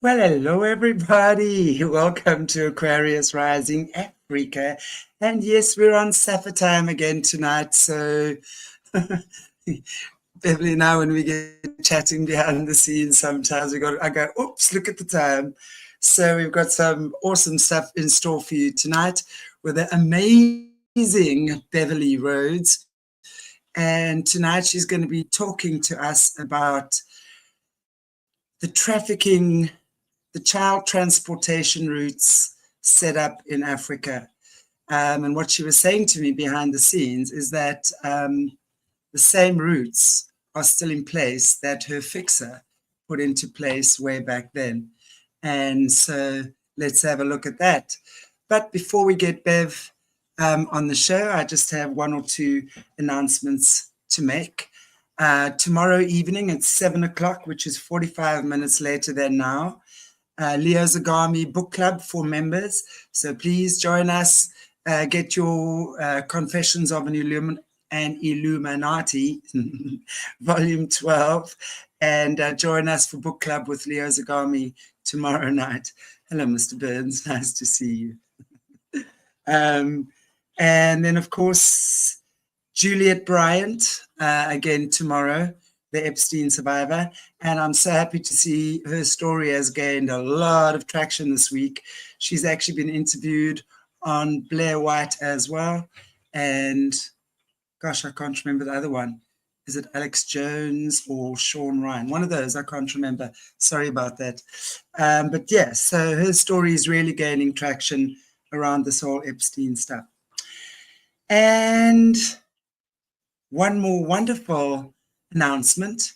Well, hello everybody. Welcome to Aquarius Rising Africa. And yes, we're on Safa time again tonight. So Beverly and I, when we get chatting behind the scenes, sometimes I go, oops, look at the time. So we've got some awesome stuff in store for you tonight with the amazing Beverli Rhodes. And tonight she's going to be talking to us about the trafficking, the child transportation routes set up in Africa. And what she was saying to me behind the scenes is that the same routes are still in place that her fixer put into place way back then. And so let's have a look at that. But before we get Bev on the show, I just have one or two announcements to make. Tomorrow evening at 7 o'clock, which is 45 minutes later than now, Leo Zagami Book Club for members. So please join us, get your Confessions of an Illuminati, Volume 12, and join us for Book Club with Leo Zagami tomorrow night. Hello, Mr. Burns. Nice to see you. And then, of course, Juliet Bryant, again tomorrow, the Epstein survivor. And I'm so happy to see her story has gained a lot of traction this week. She's actually been interviewed on Blair White as well. And gosh, I can't remember the other one. Is it Alex Jones or Sean Ryan? One of those, I can't remember. Sorry about that. But yeah, so her story is really gaining traction around this whole Epstein stuff. And one more wonderful announcement.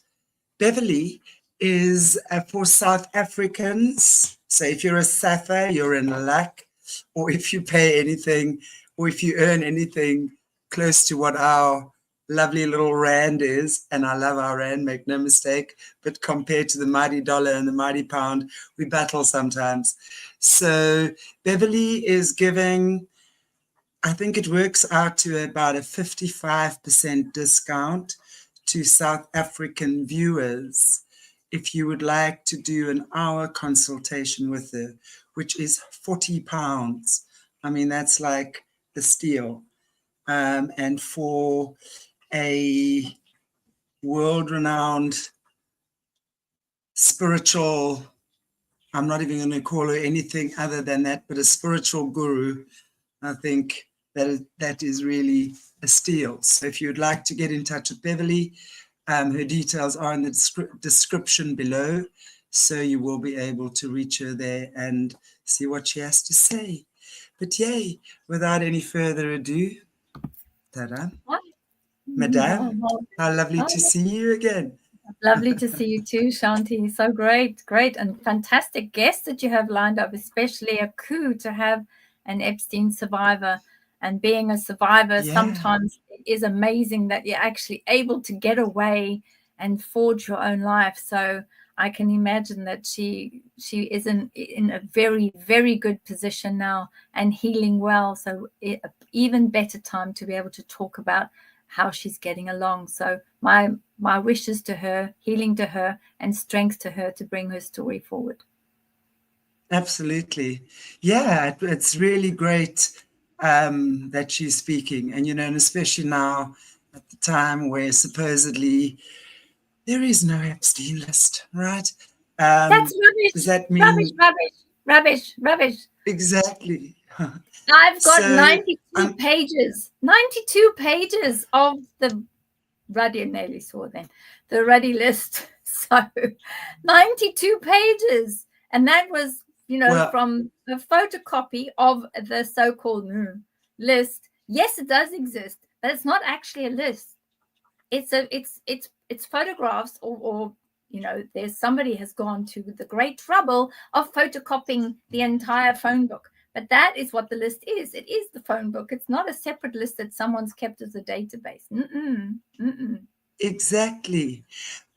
Beverli is for South Africans. So if you're a SAFA, you're in luck. Or if you pay anything, or if you earn anything close to what our lovely little rand is, and I love our rand, make no mistake, but compared to the mighty dollar and the mighty pound, we battle sometimes. So Beverli is giving, I think it works out to about a 55% discount to South African viewers if you would like to do an hour consultation with her, which is £40. I mean, that's like the steal. And for a world-renowned spiritual, I'm not even going to call her anything other than that, but a spiritual guru, I think that is really a steal. So if you'd like to get in touch with Beverli, her details are in the description below, so you will be able to reach her there and see what she has to say. But yay, without any further ado, ta-da, Madame, how lovely to see you again. Lovely to see you too, Shanti. So great and fantastic guests that you have lined up, especially a Coup to have an Epstein survivor. And being a survivor, sometimes it is amazing that you're actually able to get away and forge your own life. So I can imagine that she is in a very, very good position now and healing well. So even better time to be able to talk about how she's getting along. So my wishes to her, healing to her, and strength to her to bring her story forward. Absolutely. Yeah, it's really great that she's speaking. And, and especially now at the time where supposedly there is no Epstein list, right? That's rubbish. Does that mean... Rubbish. Exactly. I've got 92 pages. 92 pages of the Ruddy, nearly saw then, the Ruddy list. So 92 pages. And that was, from the photocopy of the so-called list. Yes, it does exist, but it's not actually a list. It's photographs or there's somebody has gone to the great trouble of photocopying the entire phone book. But that is what the list is. It is the phone book. It's not a separate list that someone's kept as a database. Exactly.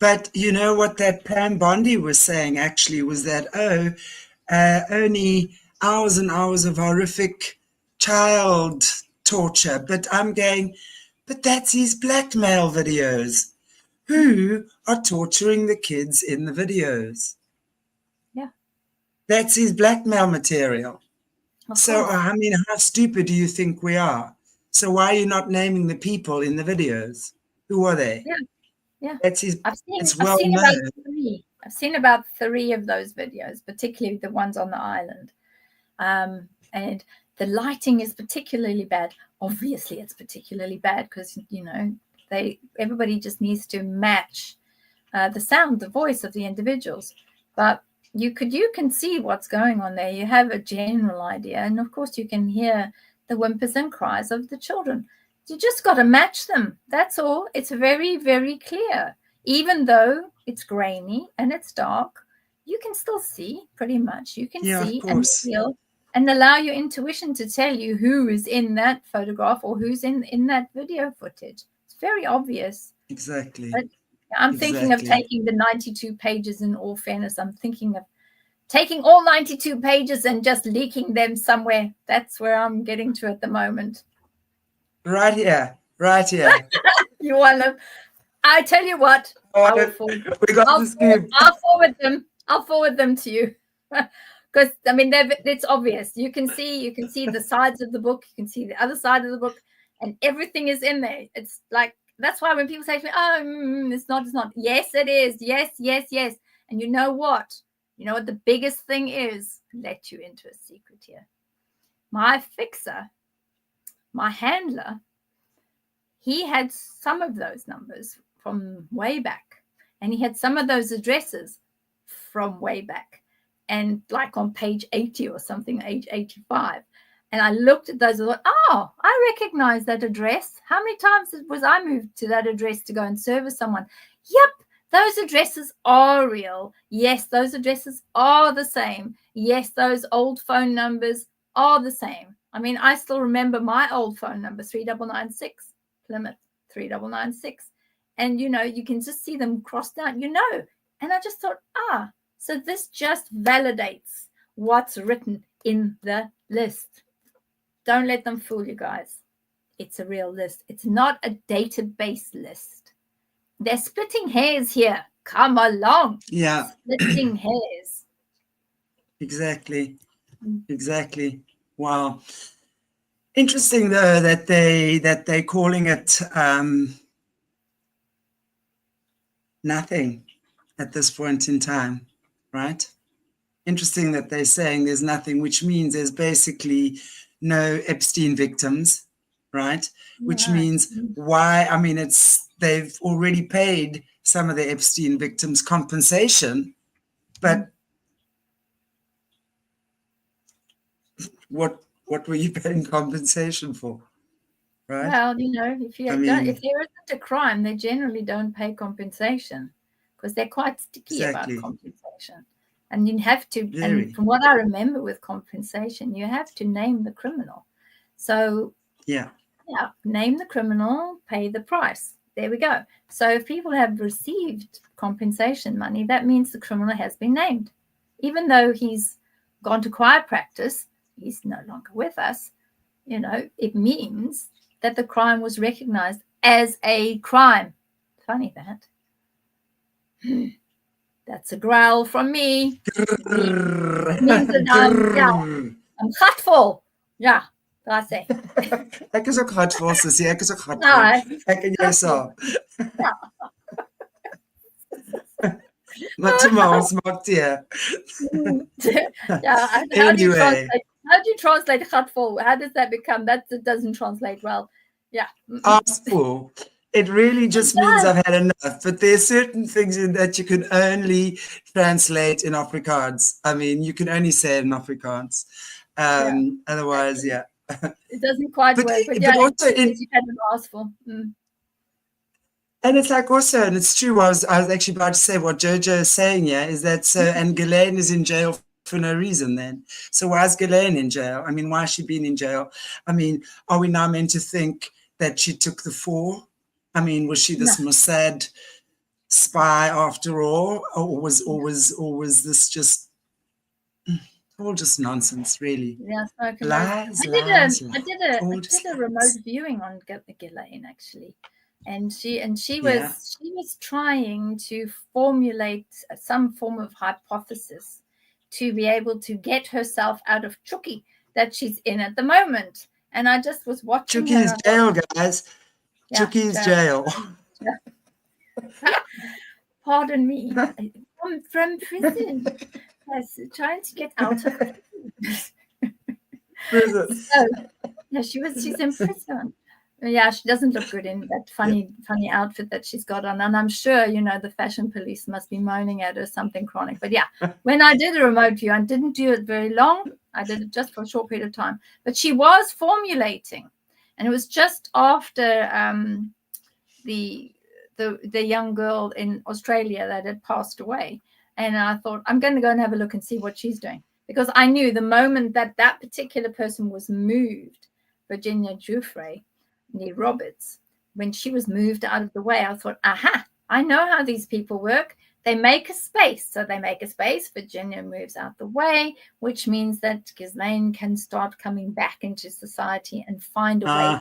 But you know what that Pam Bondi was saying actually was that, only hours and hours of horrific child torture. But I'm going, but that's his blackmail videos. Who are torturing the kids in the videos? Yeah. That's his blackmail material. Of So, course. I mean, how stupid do you think we are? So why are you not naming the people in the videos? Who are they? Yeah, yeah. That's his. I've It's I've well seen about known. 3. I've seen about 3 of those videos, particularly the ones on the island. And the lighting is particularly bad. Obviously, it's particularly bad because everybody just needs to match the sound, the voice of the individuals. But you can see what's going on there. You have a general idea, and of course, you can hear the whimpers and cries of the children. You just got to match them. That's all. It's very, very clear. Even though it's grainy and it's dark, you can still see pretty much. You can Yeah, of see and course. feel and allow your intuition to tell you who is in that photograph or who's in that video footage. It's very obvious. Exactly. But I'm thinking of Exactly. taking the 92 pages. In all fairness, I'm thinking of taking all 92 pages and just leaking them somewhere. That's where I'm getting to at the moment. Right here. Right here. You want to? I tell you what. I will We got the scoop. I'll forward them. I'll forward them to you. Because I mean, it's obvious. You can see the sides of the book. You can see the other side of the book, and everything is in there. It's like that's why when people say to me, "Oh, it's not," Yes, it is. Yes, yes, yes. And you know what? You know what the biggest thing is? Let you into a secret here. My fixer, my handler, he had some of those numbers from way back, and he had some of those addresses from way back, and like on page 80 or something, age 85. And I looked at those and thought, oh, I recognize that address. How many times was I moved to that address to go and service someone? Yep, those addresses are real. Yes, those addresses are the same. Yes, those old phone numbers are the same. I mean, I still remember my old phone number, 3996, Plymouth 3996. And, you can just see them crossed out, And I just thought, so this just validates what's written in the list. Don't let them fool you guys. It's a real list. It's not a database list. They're splitting hairs here. Come along. Yeah. Splitting hairs. Exactly. Exactly. Wow. Interesting though that they're calling it nothing at this point in time, right? Interesting that they're saying there's nothing, which means there's basically no Epstein victims, right? Which means why? I mean, they've already paid some of the Epstein victims compensation, but what were you paying compensation for, right? Well, if there isn't a crime, they generally don't pay compensation because they're quite sticky about compensation. And you have to, and from what I remember with compensation, you have to name the criminal. So, name the criminal, pay the price. There we go. So if people have received compensation money, that means the criminal has been named. Even though he's gone to quiet practice, he's no longer with us, it means that the crime was recognized as a crime. Funny that. That's a growl from me. It means that I'm gatvol. Ja, dat sê. Ek is ook gatvol, sussie. Ek is ook gatvol. Ek en jy saam. Maar ons maak tee. Anyway. How do you translate gatvol? How does that become? That doesn't translate well. Yeah. Arseful. It really just means I've had enough. But there's certain things in that you can only translate in Afrikaans. I mean, you can only say it in Afrikaans. Otherwise, it doesn't quite work. But also you had an arseful. And it's like also, and it's true, I was actually about to say what Jojo is saying here, is that and Ghislaine is in jail for no reason then. So why is Ghislaine in jail? I mean, why has she been in jail? I mean, are we now meant to think that she took the fall? I mean, was she this Mossad spy after all? Or was this just all just nonsense, really? Yeah, lies. I did a remote viewing on Ghislaine actually. And she was trying to formulate some form of hypothesis to be able to get herself out of Chucky that she's in at the moment. And I just was watching Chucky's her. jail, guys. Yeah, Chucky's jail. Pardon me. From prison. Yes, trying to get out of prison. So, yeah, she's in prison. Yeah, she doesn't look good in that funny outfit that she's got on. And I'm sure, the fashion police must be moaning at her something chronic. But yeah, when I did a remote view, I didn't do it very long. I did it just for a short period of time. But she was formulating. And it was just after the young girl in Australia that had passed away. And I thought, I'm going to go and have a look and see what she's doing. Because I knew the moment that particular person was moved, Virginia Giuffre, near Roberts, when she was moved out of the way, I thought, aha, I know how these people work. They make a space. So they make a space. Virginia moves out the way, which means that Ghislaine can start coming back into society and find a way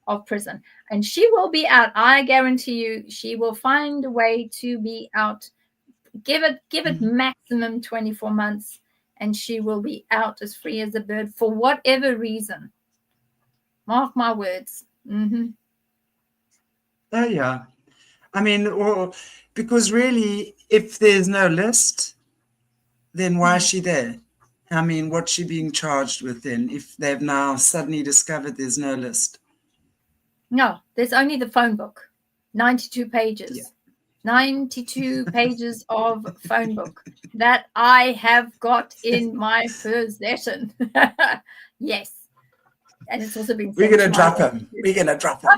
of prison. And she will be out. I guarantee you, she will find a way to be out. Give it maximum 24 months, and she will be out as free as a bird for whatever reason. Mark my words. Oh, yeah. I mean, because really, if there's no list, then why is she there? I mean, what's she being charged with then if they've now suddenly discovered there's no list? No, there's only the phone book, 92 pages. Yeah. 92 pages of phone book that I have got in my possession. Yes. And it's also been... We're going to drop him. We're going to drop him. Oh,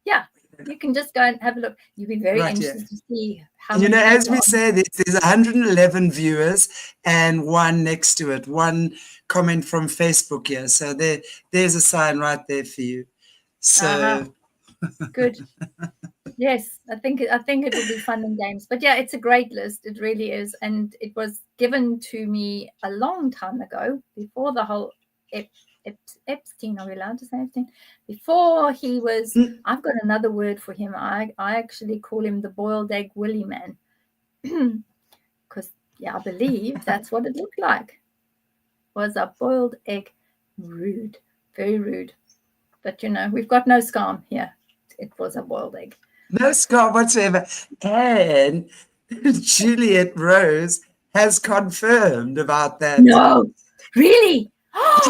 yeah. You can just go and have a look. You'll be very interested to see how many... as we say, there's 111 viewers and one next to it, one comment from Facebook here. So there's a sign right there for you. So... Good. Yes, I think it will be fun and games. But yeah, it's a great list. It really is. And it was given to me a long time ago, before the whole Epstein, are we allowed to say Epstein? Before he was, I've got another word for him. I actually call him the boiled egg Willy man. Because, I believe that's what it looked like. Was a boiled egg. Rude. Very rude. But, we've got no scam here. It was a boiled egg. No scam whatsoever. And Juliet Rose has confirmed about that. No, really?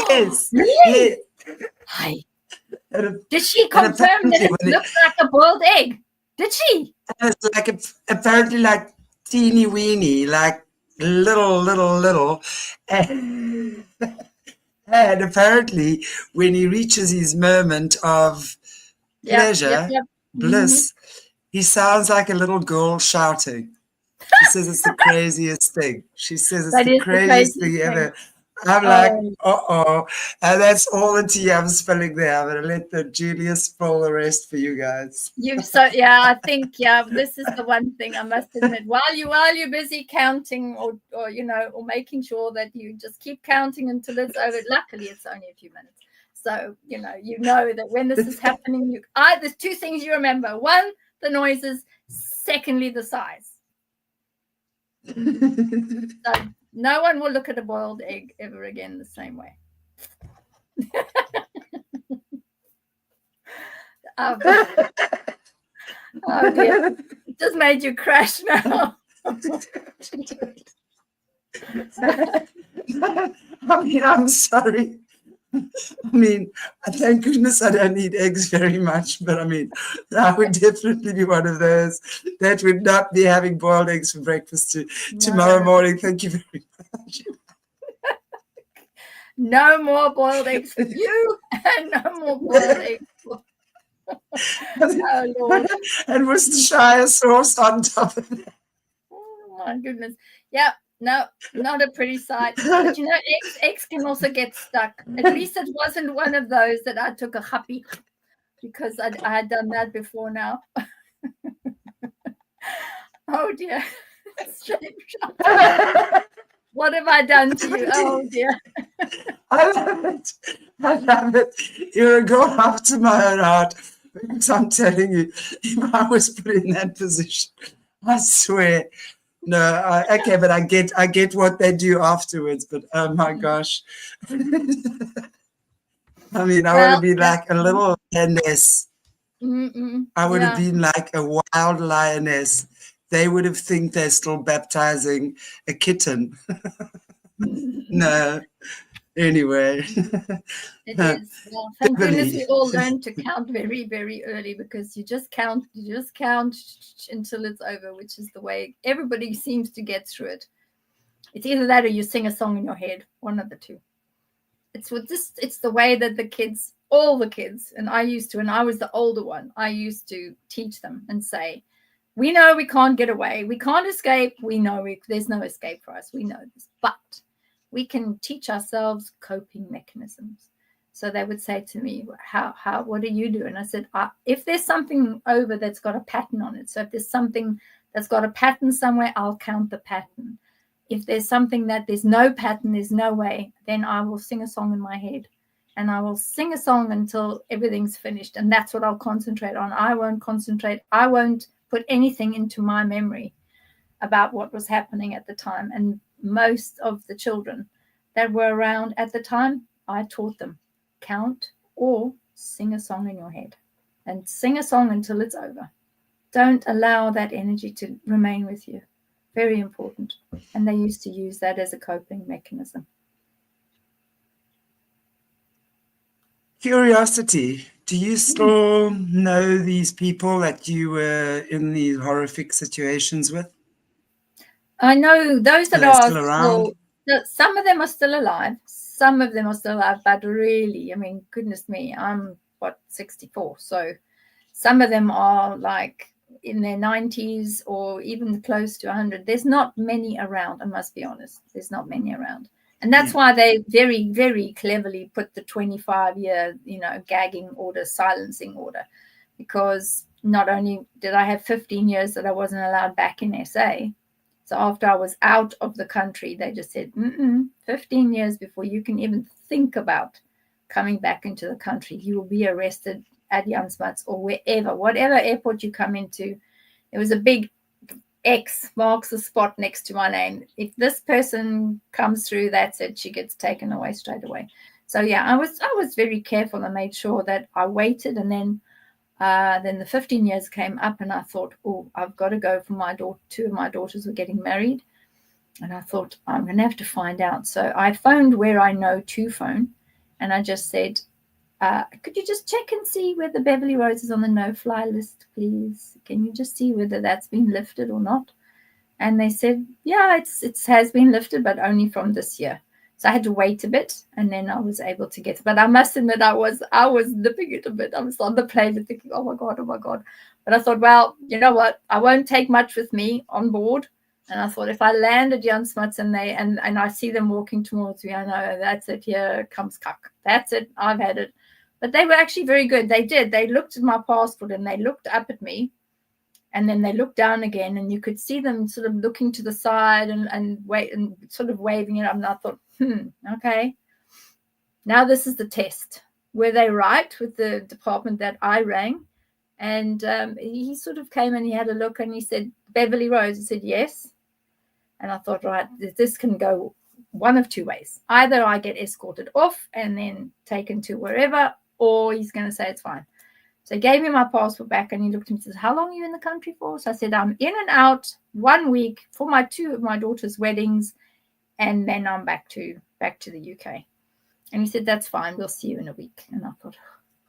Yes. Really? Hi. Did she confirm that it looks like a boiled egg? Did she? It's like apparently like teeny weeny, like little. And apparently when he reaches his moment of pleasure, bliss, he sounds like a little girl shouting. She says it's the craziest thing. She says it's the craziest thing ever. I'm like, and that's all the tea I'm spilling there. I'm going to let the Julius spill the rest for you guys. I think, this is the one thing I must admit. While you're busy counting or making sure that you just keep counting until it's over. Luckily, it's only a few minutes. So, you know that when this is happening, there's two things you remember. One, the noises. Secondly, the size. So no one will look at a boiled egg ever again the same way. Oh dear. It just made you crash now. I'm sorry. Thank goodness I don't eat eggs very much, but I would definitely be one of those that would not be having boiled eggs for breakfast tomorrow morning. Thank you very much. No more boiled eggs for you, and no more boiled eggs for... Oh, Lord. And Worcestershire sauce on top of it. Oh, my goodness. Yeah. No, not a pretty sight. But eggs can also get stuck. At least it wasn't one of those that I took a happy, because I had done that before now. Oh dear. What have I done to you? Oh dear. I love it. You're a girl after my own heart. Because I'm telling you, if I was put in that position, I swear, No, okay, but I get what they do afterwards. But oh my gosh, I mean, I would have been like a little lioness. I would have been like a wild lioness. They would have think they're still baptizing a kitten. No, anyway. It is. Well, thank goodness we all learned to count very, very early, because you just count until it's over, which is the way everybody seems to get through it. It's either that or you sing a song in your head, one of the two. It's the way that the kids, all the kids, and I used to, and I was the older one, I used to teach them and say, we know we can't get away, we can't escape, we know there's no escape for us, we know this, but we can teach ourselves coping mechanisms. So they would say to me, what do you do? And I said, if there's something over that's got a pattern on it, so if there's something that's got a pattern somewhere, I'll count the pattern. If there's something that there's no pattern, there's no way, then I will sing a song in my head, and I will sing a song until everything's finished. And that's what I'll concentrate on. I won't put anything into my memory about what was happening at the time. And most of the children that were around at the time, I taught them count or sing a song in your head, and sing a song until it's over. Don't allow that energy to remain with you. Very important. And they used to use that as a coping mechanism. Curiosity. Do you still know these people that you were in these horrific situations with? I know those that are are still around. Some of them are still alive. Some of them are still alive, but really, I mean, goodness me, I'm 64. So some of them are like in their 90s or even close to 100. There's not many around, I must be honest. There's not many around. And that's why they very, very cleverly put the 25-year, gagging order, silencing order, because not only did I have 15 years that I wasn't allowed back in SA, so after I was out of the country, they just said, 15 years before you can even think about coming back into the country, you will be arrested at Jan Smuts or whatever airport you come into. There was a big X marks the spot next to my name. If this person comes through, that's it. She gets taken away straight away. So yeah, I was very careful and made sure that I waited, and then the 15 years came up, and I thought, I've got to go for my daughter. 2 of my daughters were getting married, and I thought I'm going to have to find out. So I phoned where I know to phone, and I just said, could you just check and see whether Beverli Rhodes is on the no-fly list, please? Can you just see whether that's been lifted or not? And they said, yeah, it has been lifted, but only from this year. So I had to wait a bit, and then I was able to get. But I must admit, I was nipping it a bit. I was on the plane and thinking, oh my god. But I thought, well, you know what? I won't take much with me on board. And I thought, if I land at Jan Smuts and I see them walking towards me, I know that's it. Here comes Cuck. That's it. I've had it. But they were actually very good. They did. They looked at my passport and they looked up at me, and then they looked down again, and you could see them sort of looking to the side and wait and sort of waving it up. And I thought, okay, now this is the test. Were they right with the department that I rang? And he sort of came and he had a look and he said, Beverli Rhodes. I said, yes. And I thought, right, this can go one of 2 ways. Either I get escorted off and then taken to wherever, or he's going to say it's fine. So he gave me my passport back, and he looked at me and said, how long are you in the country for? So I said, I'm in and out 1 week for 2 of my daughter's weddings, and then I'm back to the UK. And he said, that's fine. We'll see you in a week. And I thought,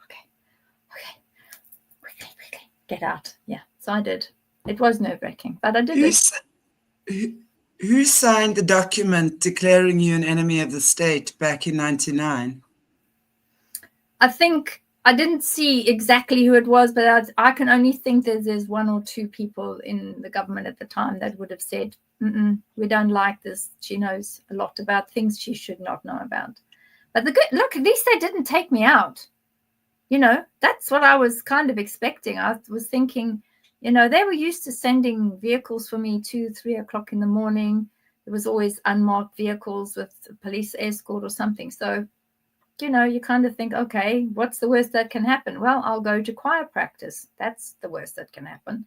okay, quickly, get out. Yeah, so I did. It was nerve-wracking, but I did it. Who signed the document declaring you an enemy of the state back in 1999? I think I didn't see exactly who it was, but I can only think there's 1 or 2 people in the government at the time that would have said, we don't like this. She knows a lot about things she should not know about. But look, at least they didn't take me out. That's what I was kind of expecting. I was thinking, they were used to sending vehicles for me 2-3 o'clock in the morning. There was always unmarked vehicles with police escort or something. So, you kind of think, okay, what's the worst that can happen? Well, I'll go to choir practice. That's the worst that can happen.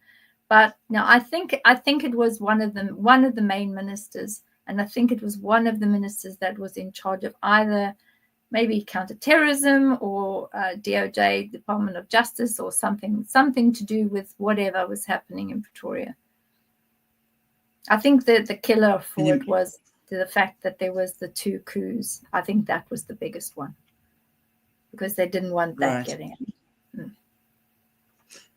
But no, I think it was one of the main ministers, and I think it was one of the ministers that was in charge of either maybe counterterrorism or DOJ, Department of Justice, or something to do with whatever was happening in Pretoria. I think that the killer for it was the fact that there was the 2 coups. I think that was the biggest one, because they didn't want that getting out.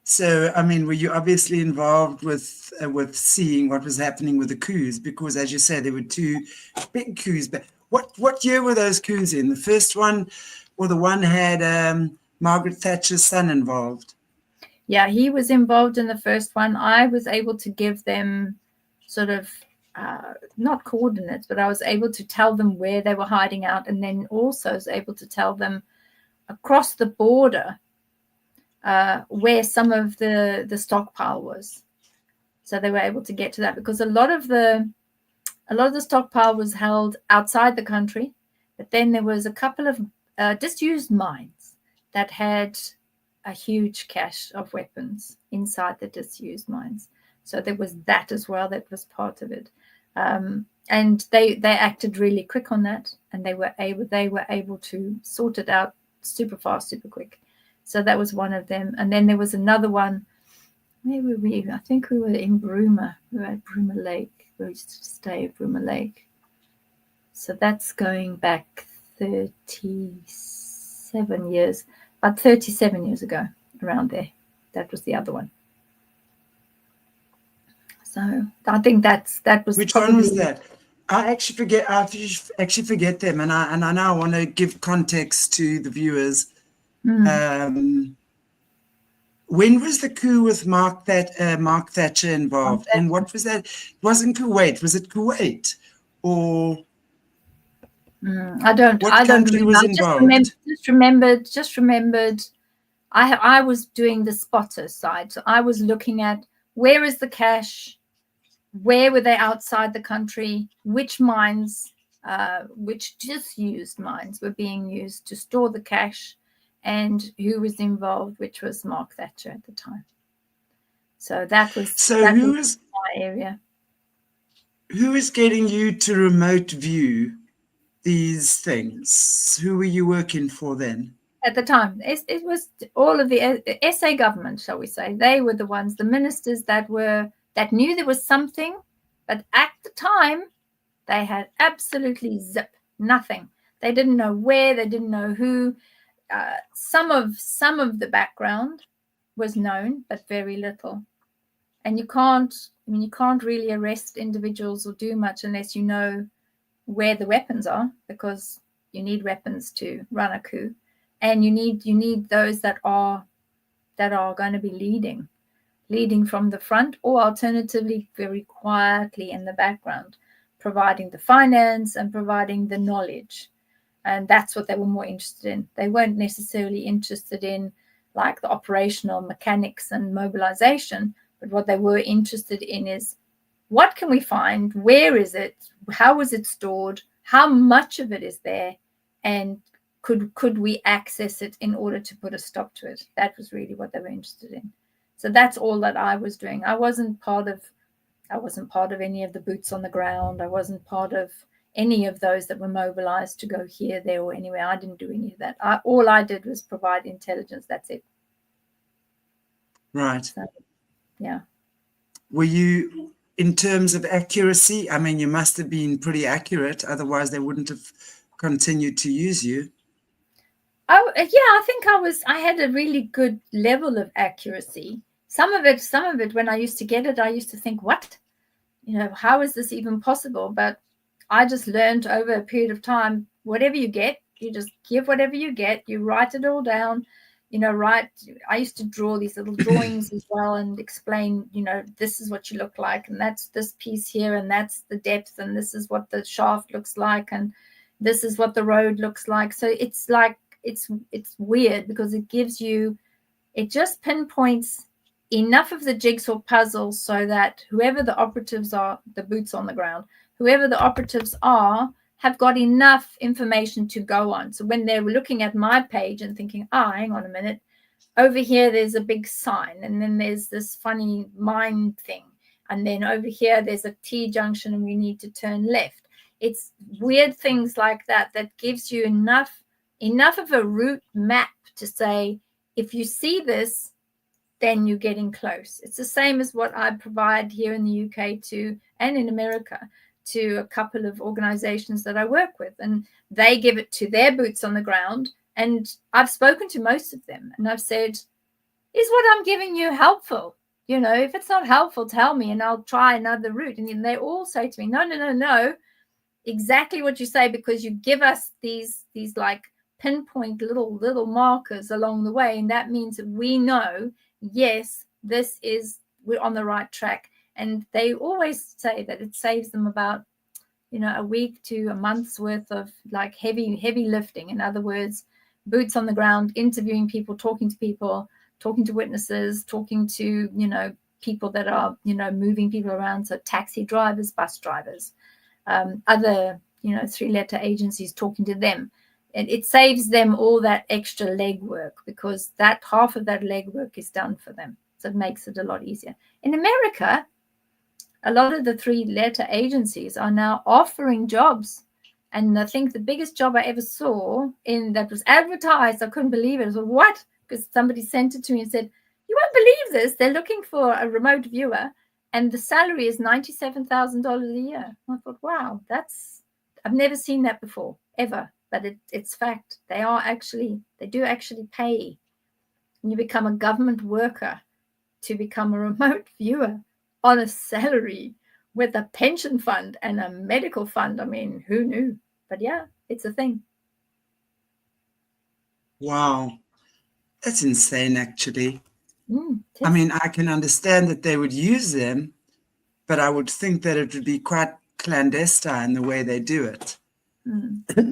So, I mean, were you obviously involved with seeing what was happening with the coups? Because, as you say, there were 2 big coups. But what year were those coups in? The first one, or the one had Margaret Thatcher's son involved? Yeah, he was involved in the first one. I was able to give them sort of not coordinates, but I was able to tell them where they were hiding out, and then also was able to tell them across the border where some of the stockpile was. So they were able to get to that, because a lot of the stockpile was held outside the country, but then there was a couple of disused mines that had a huge cache of weapons inside the disused mines. So there was that as well. That was part of it. And they acted really quick on that, and they were able to sort it out super fast, super quick. So that was one of them. And then there was another one. Where were we? I think we were in Bruma. We were at Bruma Lake. We used to stay at Bruma Lake. So that's going back 37 years, about 37 years ago, around there. That was the other one. So I think that was. Which one was that? I actually forget them, and I now want to give context to the viewers. When was the coup with Mark Thatcher involved? And what was that? It wasn't Kuwait. Was it Kuwait? Or I don't remember. Was involved? Just remembered. I was doing the spotter side, so I was looking at where is the cash, where were they outside the country, which mines, which disused mines were being used to store the cash, and who was involved, which was Mark Thatcher at the time. So that was my area. Who is getting you to remote view these things? Who were you working for then? At the time, it was all of the SA government, shall we say. They were the ones, the ministers that knew there was something, but at the time, they had absolutely nothing. They didn't know where, they didn't know who. Some of the background was known, but very little. And you can't really arrest individuals or do much unless you know where the weapons are, because you need weapons to run a coup, and you need those that are going to be leading from the front, or alternatively very quietly in the background, providing the finance and providing the knowledge. And that's what they were more interested in. They weren't necessarily interested in like the operational mechanics and mobilization, but what they were interested in is, what can we find? Where is it? How is it stored? How much of it is there? And could we access it in order to put a stop to it? That was really what they were interested in. So that's all that I was doing. I wasn't part of any of the boots on the ground. I wasn't part of any of those that were mobilized to go here, there, or anywhere. I didn't do any of that. All I did was provide intelligence. That's it. Right. So, yeah. Were you, in terms of accuracy, I mean, you must have been pretty accurate, otherwise they wouldn't have continued to use you. Oh, yeah, I think I had a really good level of accuracy. Some of it, when I used to get it, I used to think, what? How is this even possible? But I just learned over a period of time, whatever you get, you just give whatever you get, you write it all down, I used to draw these little drawings as well and explain, this is what you look like, and that's this piece here, and that's the depth, and this is what the shaft looks like, and this is what the road looks like. So it's like, it's weird, because it just pinpoints enough of the jigsaw puzzle so that whoever the operatives are, the boots on the ground, whoever the operatives are, have got enough information to go on. So when they were looking at my page and thinking, hang on a minute, over here there's a big sign, and then there's this funny mine thing, and then over here there's a T-junction and we need to turn left. It's weird things like that that gives you enough of a route map to say, if you see this, then you're getting close. It's the same as what I provide here in the UK to, and in America, to a couple of organizations that I work with, and they give it to their boots on the ground. And I've spoken to most of them, and I've said, is what I'm giving you helpful? You know, if it's not helpful, tell me and I'll try another route. And then they all say to me, no, exactly what you say, because you give us these like pinpoint little markers along the way, and that means that we know, yes, we're on the right track. And they always say that it saves them about, you know, a week to a month's worth of like heavy lifting. In other words, boots on the ground, interviewing people, talking to witnesses, talking to, you know, people that are, you know, moving people around. So taxi drivers, bus drivers, other, you know, 3-letter agencies, talking to them. And it saves them all that extra legwork, because that half of that legwork is done for them. So it makes it a lot easier. In America, a lot of the 3-letter agencies are now offering jobs. And I think the biggest job I ever saw that was advertised, I couldn't believe it. I was like, what? Because somebody sent it to me and said, you won't believe this. They're looking for a remote viewer, and the salary is $97,000 a year. I thought, wow, I've never seen that before, ever. But it's fact. They do actually pay. And you become a government worker to become a remote viewer on a salary with a pension fund and a medical fund. I mean, who knew? But yeah, it's a thing. Wow. That's insane, actually. I mean, I can understand that they would use them, but I would think that it would be quite clandestine the way they do it.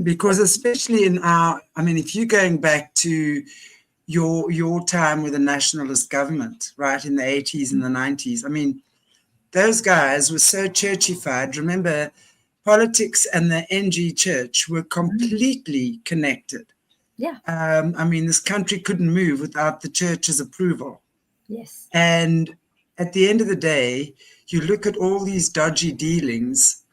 Because especially if you're going back to your time with the nationalist government, right, in the 80s and the 90s, I mean, those guys were so churchified. Remember, politics and the NG church were completely connected. Yeah. I mean, this country couldn't move without the church's approval. Yes. And at the end of the day, you look at all these dodgy dealings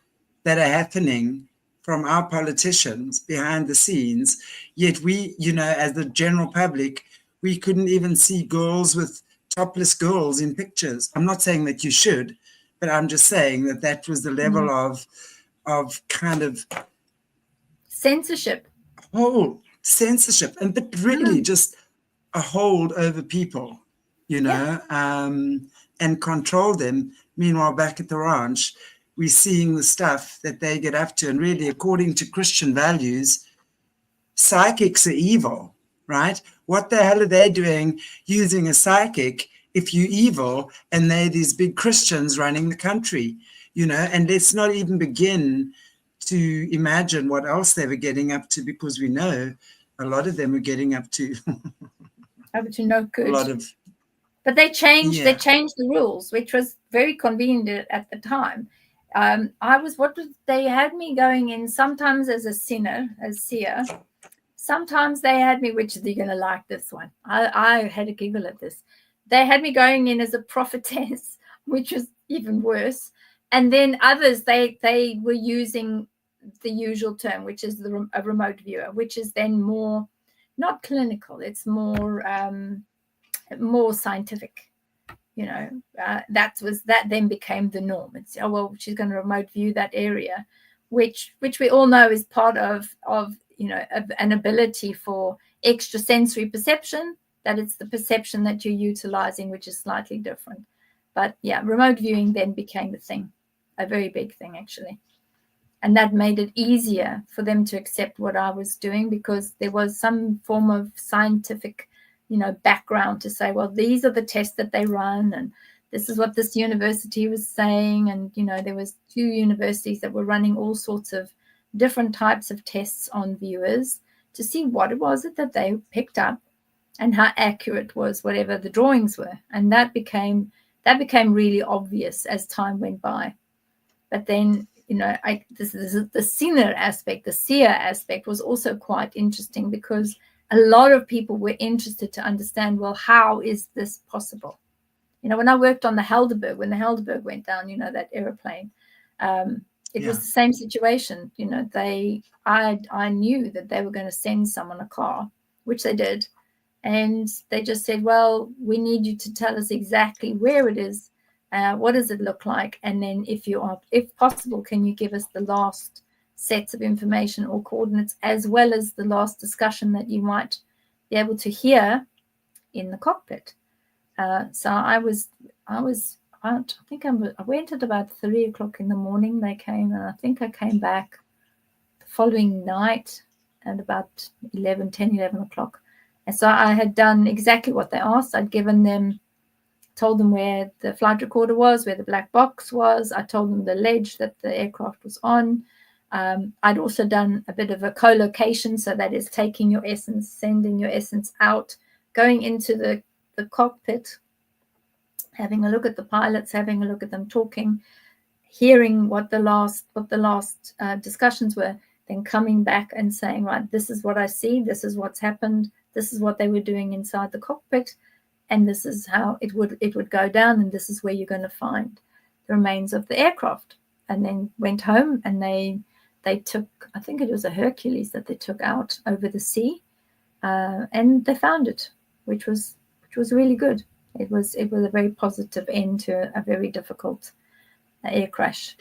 that are happening from our politicians behind the scenes, yet we, you know, as the general public, we couldn't even see topless girls in pictures. I'm not saying that you should, but I'm just saying that was the level of kind of censorship. Censorship, but really just a hold over people, you know, and control them. Meanwhile, back at the ranch, we're seeing the stuff that they get up to. And really, according to Christian values, psychics are evil, right? What the hell are they doing using a psychic if you're evil and they're these big Christians running the country, you know? And let's not even begin to imagine what else they were getting up to, because we know a lot of them were getting up to no good. A lot of, but they changed the rules, which was very convenient at the time. They had me going in sometimes as a seer. Sometimes they had me, which you're going to like this one. I had a giggle at this. They had me going in as a prophetess, which was even worse. And then others, they were using the usual term, which is a remote viewer, which is then more, not clinical. It's more scientific. You know, that then became the norm. It's, oh, well, she's going to remote view that area, which we all know is part of you know, an ability for extrasensory perception, that it's the perception that you're utilizing, which is slightly different. But yeah, remote viewing then became a thing, a very big thing, actually. And that made it easier for them to accept what I was doing, because there was some form of scientific, you know, background to say, well, these are the tests that they run, and this is what this university was saying. And, you know, there was 2 universities that were running all sorts of different types of tests on viewers to see what it was that they picked up and how accurate was whatever the drawings were. And that became really obvious as time went by. But then, you know, this is the seer aspect was also quite interesting, because a lot of people were interested to understand, well, how is this possible? You know, when I worked on the Helderberg, when the Helderberg went down, you know, that aeroplane, it was the same situation. You know, I knew that they were going to send someone a car, which they did. And they just said, well, we need you to tell us exactly where it is. What does it look like? And then if possible, can you give us the last sets of information or coordinates, as well as the last discussion that you might be able to hear in the cockpit? So I went at about 3 o'clock in the morning. They came, and I think I came back the following night at about 11 o'clock. And so I had done exactly what they asked. I'd told them where the flight recorder was, where the black box was. I told them the ledge that the aircraft was on. I'd also done a bit of a co-location, so that is taking your essence, sending your essence out, going into the cockpit, having a look at the pilots, having a look at them talking, hearing what the last discussions were, then coming back and saying, right, this is what I see, this is what's happened, this is what they were doing inside the cockpit, and this is how it would go down, and this is where you're going to find the remains of the aircraft. And then went home, and they took, I think it was a Hercules that they took out over the sea, and they found it, which was really good. It was a very positive end to a very difficult air crash.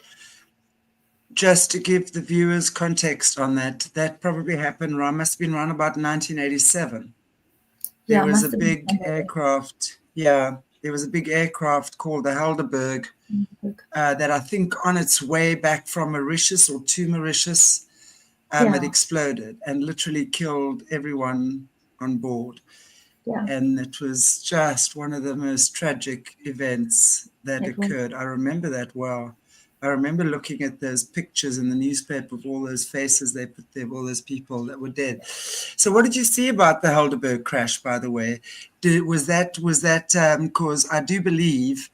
Just to give the viewers context on that probably happened must have been around about 1987. There was a big aircraft. Yeah, there was a big aircraft called the Helderberg that I think on its way back from Mauritius or to Mauritius, it exploded and literally killed everyone on board. Yeah. And it was just one of the most tragic events that occurred. I remember that well. I remember looking at those pictures in the newspaper of all those faces they put there, of all those people that were dead. So what did you see about the Helderberg crash, by the way? Was that because I do believe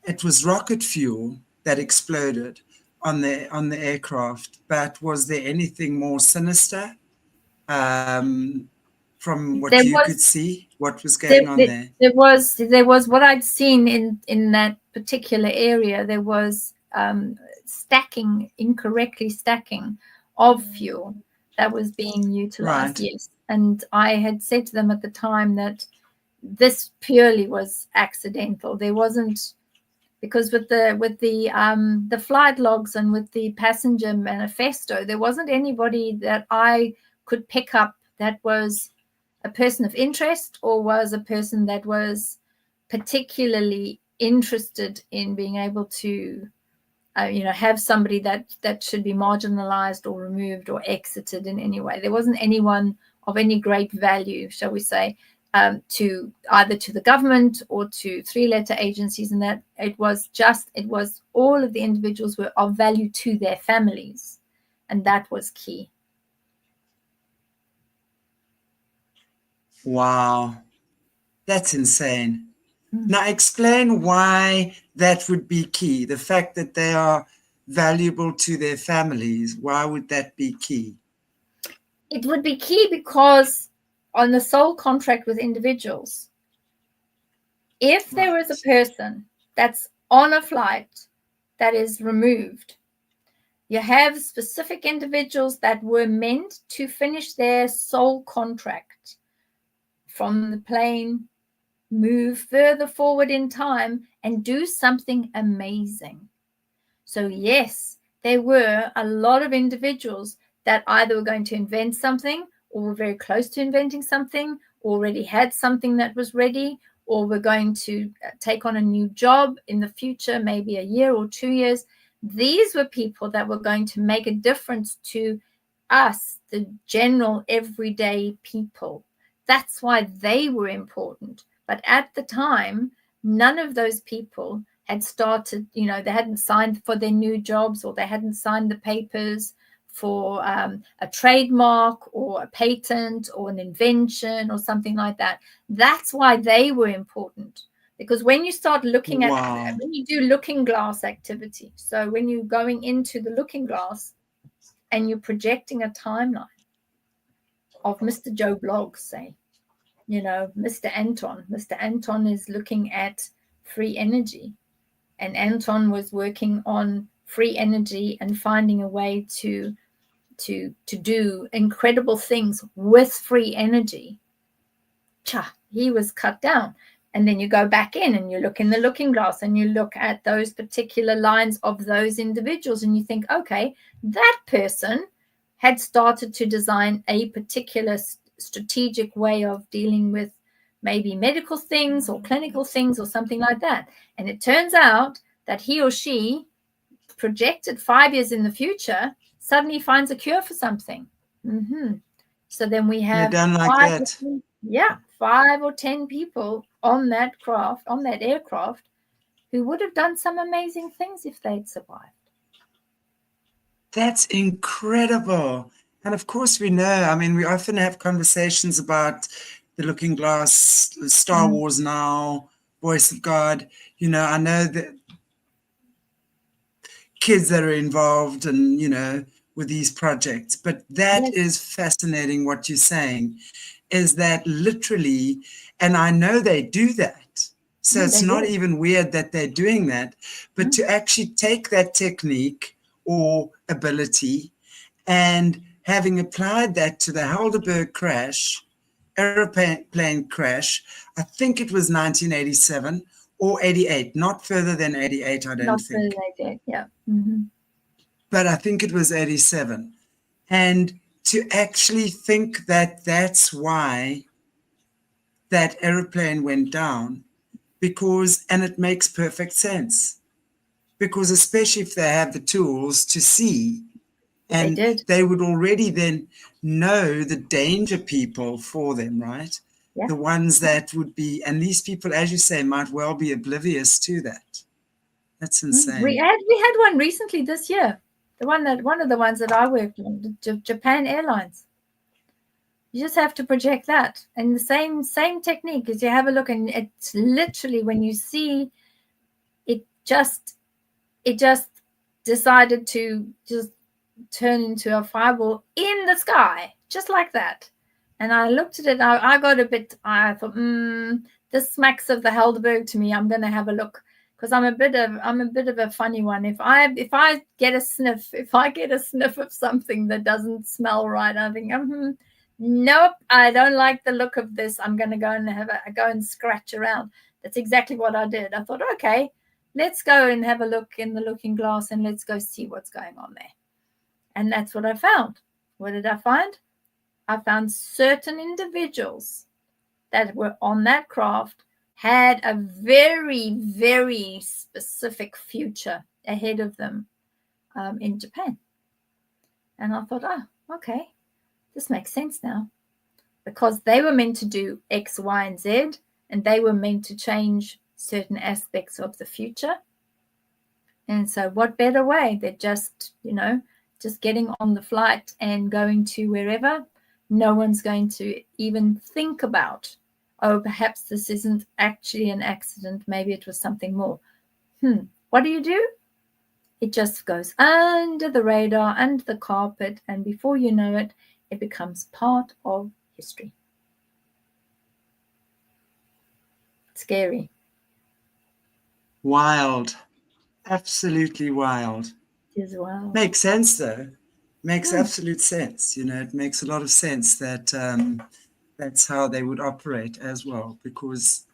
it was rocket fuel that exploded on the aircraft, but was there anything more sinister? From what you could see, what was going on there? There was what I'd seen in that particular area. There was incorrectly stacking of fuel that was being utilized. Right. Yes, and I had said to them at the time that this purely was accidental. There wasn't, because with the flight logs and with the passenger manifesto, there wasn't anybody that I could pick up that was a person of interest or was a person that was particularly interested in being able to, have somebody that should be marginalized or removed or exited in any way. There wasn't anyone of any great value, shall we say, to either to the government or to three-letter agencies, and that it was all of the individuals were of value to their families, and that was key. Wow, that's insane. Now explain why that would be key. The fact that they are valuable to their families, why would that be key? It would be key because on the sole contract with individuals, if there is a person that's on a flight that is removed, you have specific individuals that were meant to finish their sole contract from the plane, move further forward in time, and do something amazing. So yes, there were a lot of individuals that either were going to invent something or were very close to inventing something, already had something that was ready, or were going to take on a new job in the future, maybe a year or 2 years. These were people that were going to make a difference to us, the general everyday people. That's why they were important. But at the time, none of those people had started, they hadn't signed for their new jobs, or they hadn't signed the papers for a trademark or a patent or an invention or something like that. That's why they were important. Because when you start looking at, when you do looking glass activity, so when you're going into the looking glass and you're projecting a timeline, of Mr. Joe Bloggs, say, Mr. Anton. Mr. Anton is looking at free energy, and Anton was working on free energy and finding a way to do incredible things with free energy. He was cut down. And then you go back in and you look in the looking glass and you look at those particular lines of those individuals and you think, okay, that person had started to design a particular strategic way of dealing with maybe medical things or clinical things or something like that. And it turns out that he or she, projected 5 years in the future, suddenly finds a cure for something. So then we have done like that. 5 or 10 people on that aircraft who would have done some amazing things if they'd survived. That's incredible. And of course, we know, we often have conversations about the Looking Glass, Star Wars now, Voice of God. I know that kids that are involved and, with these projects, but that is fascinating what you're saying, is that literally, and I know they do that. So it's not even weird that they're doing that, but to actually take that technique or ability and having applied that to the Helderberg crash, airplane crash, I think it was 1987 or 88, not further than 88, I don't think. Not further than 88, yeah. But I think it was 87. And to actually think that that's why that airplane went down, and it makes perfect sense, because especially if they have the tools to see, and they would already then know the danger people for them, right? Yeah. The ones that would be, and these people, as you say, might well be oblivious to that. That's insane. We had one recently this year. One of the ones that I worked on, Japan Airlines. You just have to project that, and the same technique as you have a look, and it's literally when you see it, just decided to just turn into a fireball in the sky, just like that. And I looked at it. I got a bit. I thought, this smacks of the Helderberg to me. I'm going to have a look. Because I'm a bit of a funny one. If I get a sniff of something that doesn't smell right, I think, nope, I don't like the look of this. I'm going to go and scratch around. That's exactly what I did. I thought, okay, let's go and have a look in the looking glass and let's go see what's going on there. And that's what I found. What did I find? I found certain individuals that were on that craft had a very, very specific future ahead of them in Japan. And I thought, okay, this makes sense now. Because they were meant to do X, Y, and Z, and they were meant to change certain aspects of the future. And so what better way than just getting on the flight and going to wherever. No one's going to even think about, perhaps this isn't actually an accident. Maybe it was something more. What do? It just goes under the radar, under the carpet, and before you know it, it becomes part of history. Scary. Wild. Absolutely wild. It is wild. Makes sense, though. Makes absolute sense. It makes a lot of sense that that's how they would operate as well, because,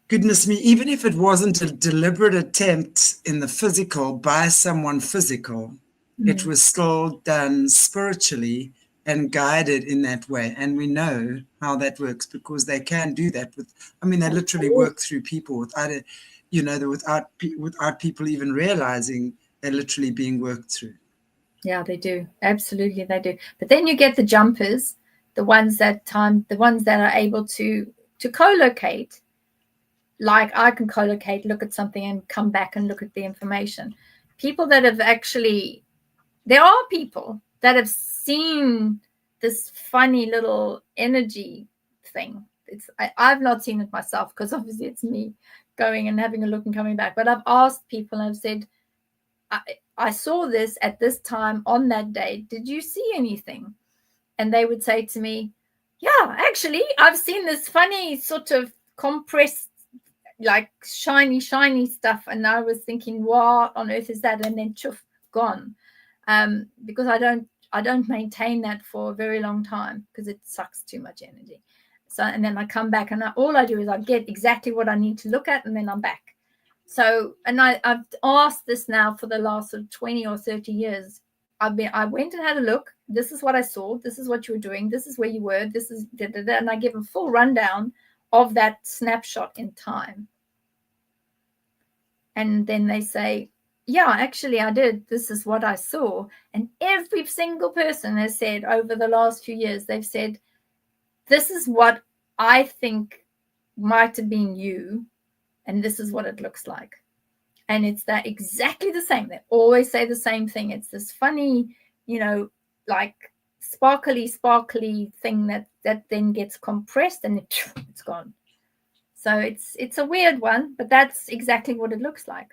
goodness me, even if it wasn't a deliberate attempt in the physical by someone physical, it was still done spiritually and guided in that way. And we know how that works, because they can do that they literally work through people without without people even realizing they're literally being worked through. Yeah, they do. Absolutely, they do. But then you get the jumpers, the ones that are able to co-locate. Like I can co-locate, look at something and come back and look at the information. People that have actually, there are people that have seen this funny little energy thing. I've not seen it myself, because obviously it's me going and having a look and coming back. But I've asked people and I've said, I saw this at this time on that day. Did you see anything? and they would say to me, yeah, actually, I've seen this funny sort of compressed, like shiny stuff, and I was thinking, what on earth is that? And then chuff, gone. Because I don't maintain that for a very long time because it sucks too much energy. So, and then I come back, and all I do is I get exactly what I need to look at, and then I'm back. So, and I've asked this now for the last sort of 20 or 30 years. I went and had a look. This is what I saw. This is what you were doing. This is where you were. This is da, da, da, and I give a full rundown of that snapshot in time. And then they say, yeah, actually I did. This is what I saw. And every single person has said over the last few years, they've said, this is what I think might have been you, and this is what it looks like. And it's that exactly the same. They always say the same thing. It's this funny, like sparkly thing that then gets compressed, and it's gone. So it's a weird one, but that's exactly what it looks like.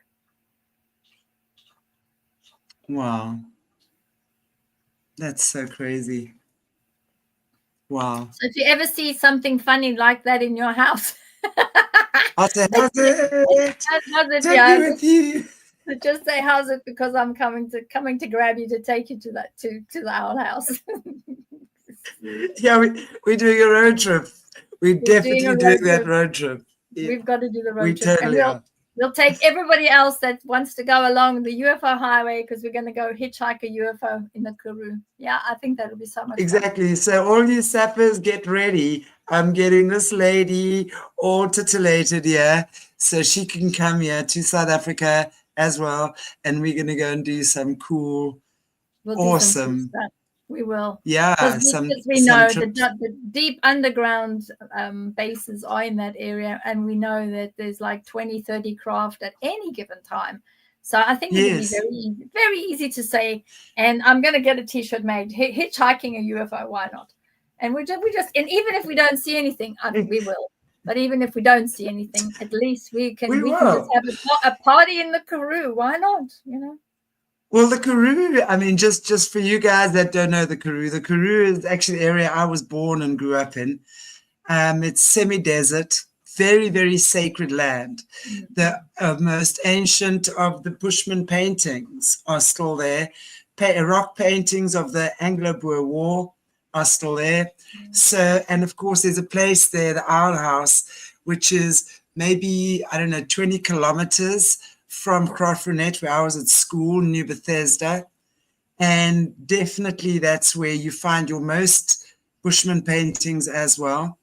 Wow. That's so crazy. Wow. So if you ever see something funny like that in your house, I'll say, how's it? Take me with you. Just say, how's it? Because I'm coming to grab you to take you to our house. Yeah, we're doing a road trip. We're definitely doing that road trip. Yeah. We've got to do the road trip. Totally are. We'll take everybody else that wants to go along the UFO highway, because we're going to go hitchhike a UFO in the Karoo. Yeah, I think that'll be so much exactly fun. So all you sappers, get ready. I'm getting this lady all titillated here, so she can come here to South Africa as well, and we're going to go and do some cool, awesome stuff. We will. Yeah, because we know the deep underground bases are in that area, and we know that there's like 20, 30 craft at any given time. So I think it would be very, very easy to say, and I'm going to get a T-shirt made, hitchhiking a UFO, why not? And we just, and even if we don't see anything, we will. But even if we don't see anything, at least we can just have a party in the Karoo. Why not? Well, the Karoo, I mean, just for you guys that don't know the Karoo is actually the area I was born and grew up in. It's semi-desert, very, very sacred land. The most ancient of the Bushman paintings are still there. Rock paintings of the Anglo-Boer War are still there. So, and of course, there's a place there, the Owl House, which is maybe, 20 kilometers from Crossfrenet, where I was at school, New Bethesda. And definitely that's where you find your most Bushman paintings as well.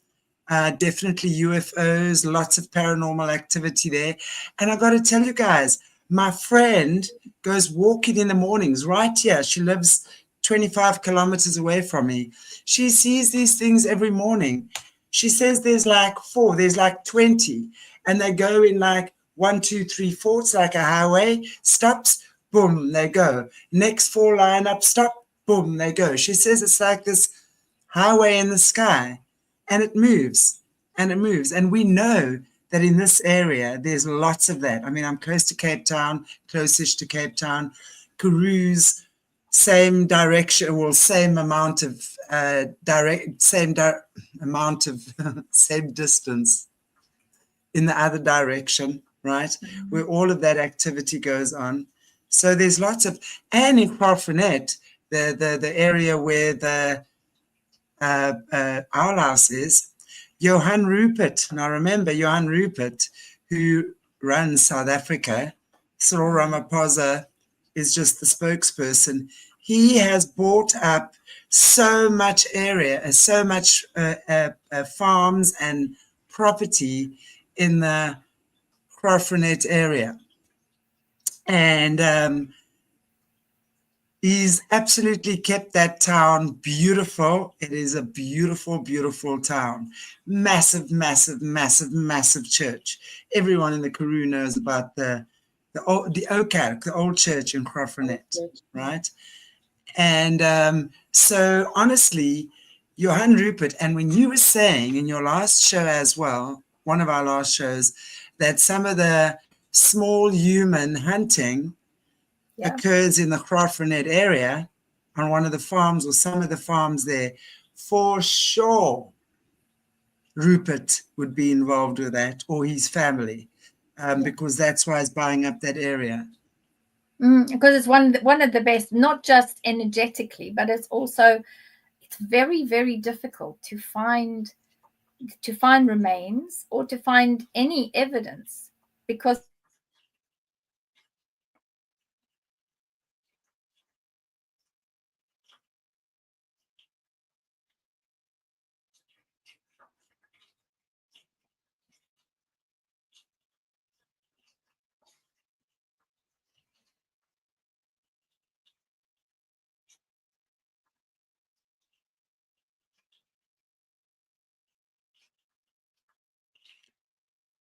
Definitely UFOs, lots of paranormal activity there. And I got to tell you guys, my friend goes walking in the mornings right here. She lives 25 kilometers away from me. She sees these things every morning. She says there's like 20, and they go in like 1, 2, 3, 4. It's like a highway. Stops, boom, they go. Next 4 line up, stop, boom, they go. She says it's like this highway in the sky, and it moves, and it moves. And we know that in this area, there's lots of that. I mean, I'm close to Cape Town, close-ish to Cape Town. Karoo's, same direction, well, same amount of same distance in the other direction, right? Where all of that activity goes on. So there's lots of, and in Crossfrenet, the area where the Owl House is, Johan Rupert, and I remember Johan Rupert, who runs South Africa, Cyril Ramaphosa is just the spokesperson. He has bought up so much area, so much farms and property in the Crossfrenet area. And he's absolutely kept that town beautiful. It is a beautiful, beautiful town. Massive, massive, massive, massive church. Everyone in the Karoo knows about the OCAC, the old church in Crossfrenet, right? And so honestly, Johan Rupert, and when you were saying in your last show as well, one of our last shows, that some of the small human hunting occurs in the Crossfrenet area, on one of the farms or some of the farms there, for sure Rupert would be involved with that, or his family, because that's why he's buying up that area. Because it's one of the best, not just energetically, but it's very, very difficult to find remains or to find any evidence, because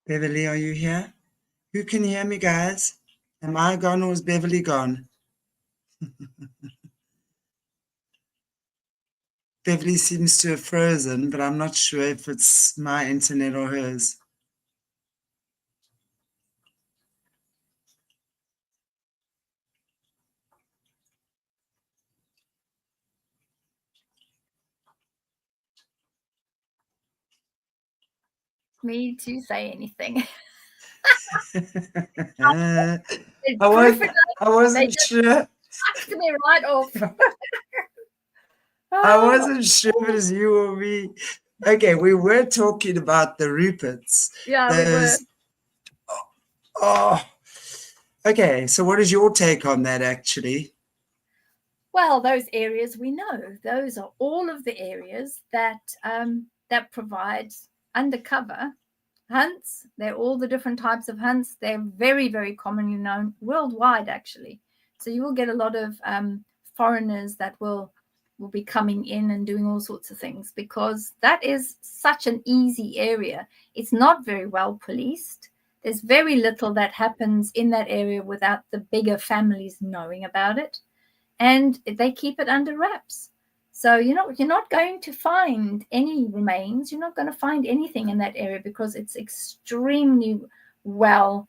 Beverli, are you here? Who can hear me, guys? Am I gone or is Beverli gone? Beverli seems to have frozen, but I'm not sure if it's my internet or hers. me to say anything. I wasn't sure. Knocked me right off. I wasn't sure if it was you or me. Okay, we were talking about the Ruperts. Yeah, we were. Oh, okay. So what is your take on that, actually? Well, those areas we know. Those are all of the areas that that provide undercover hunts. They're all the different types of hunts. They're very, very commonly known worldwide, actually. So you will get a lot of foreigners that will be coming in and doing all sorts of things, because that is such an easy area. It's not very well policed. There's very little that happens in that area without the bigger families knowing about it, and they keep it under wraps. So you're not going to find any remains. You're not going to find anything in that area because it's extremely well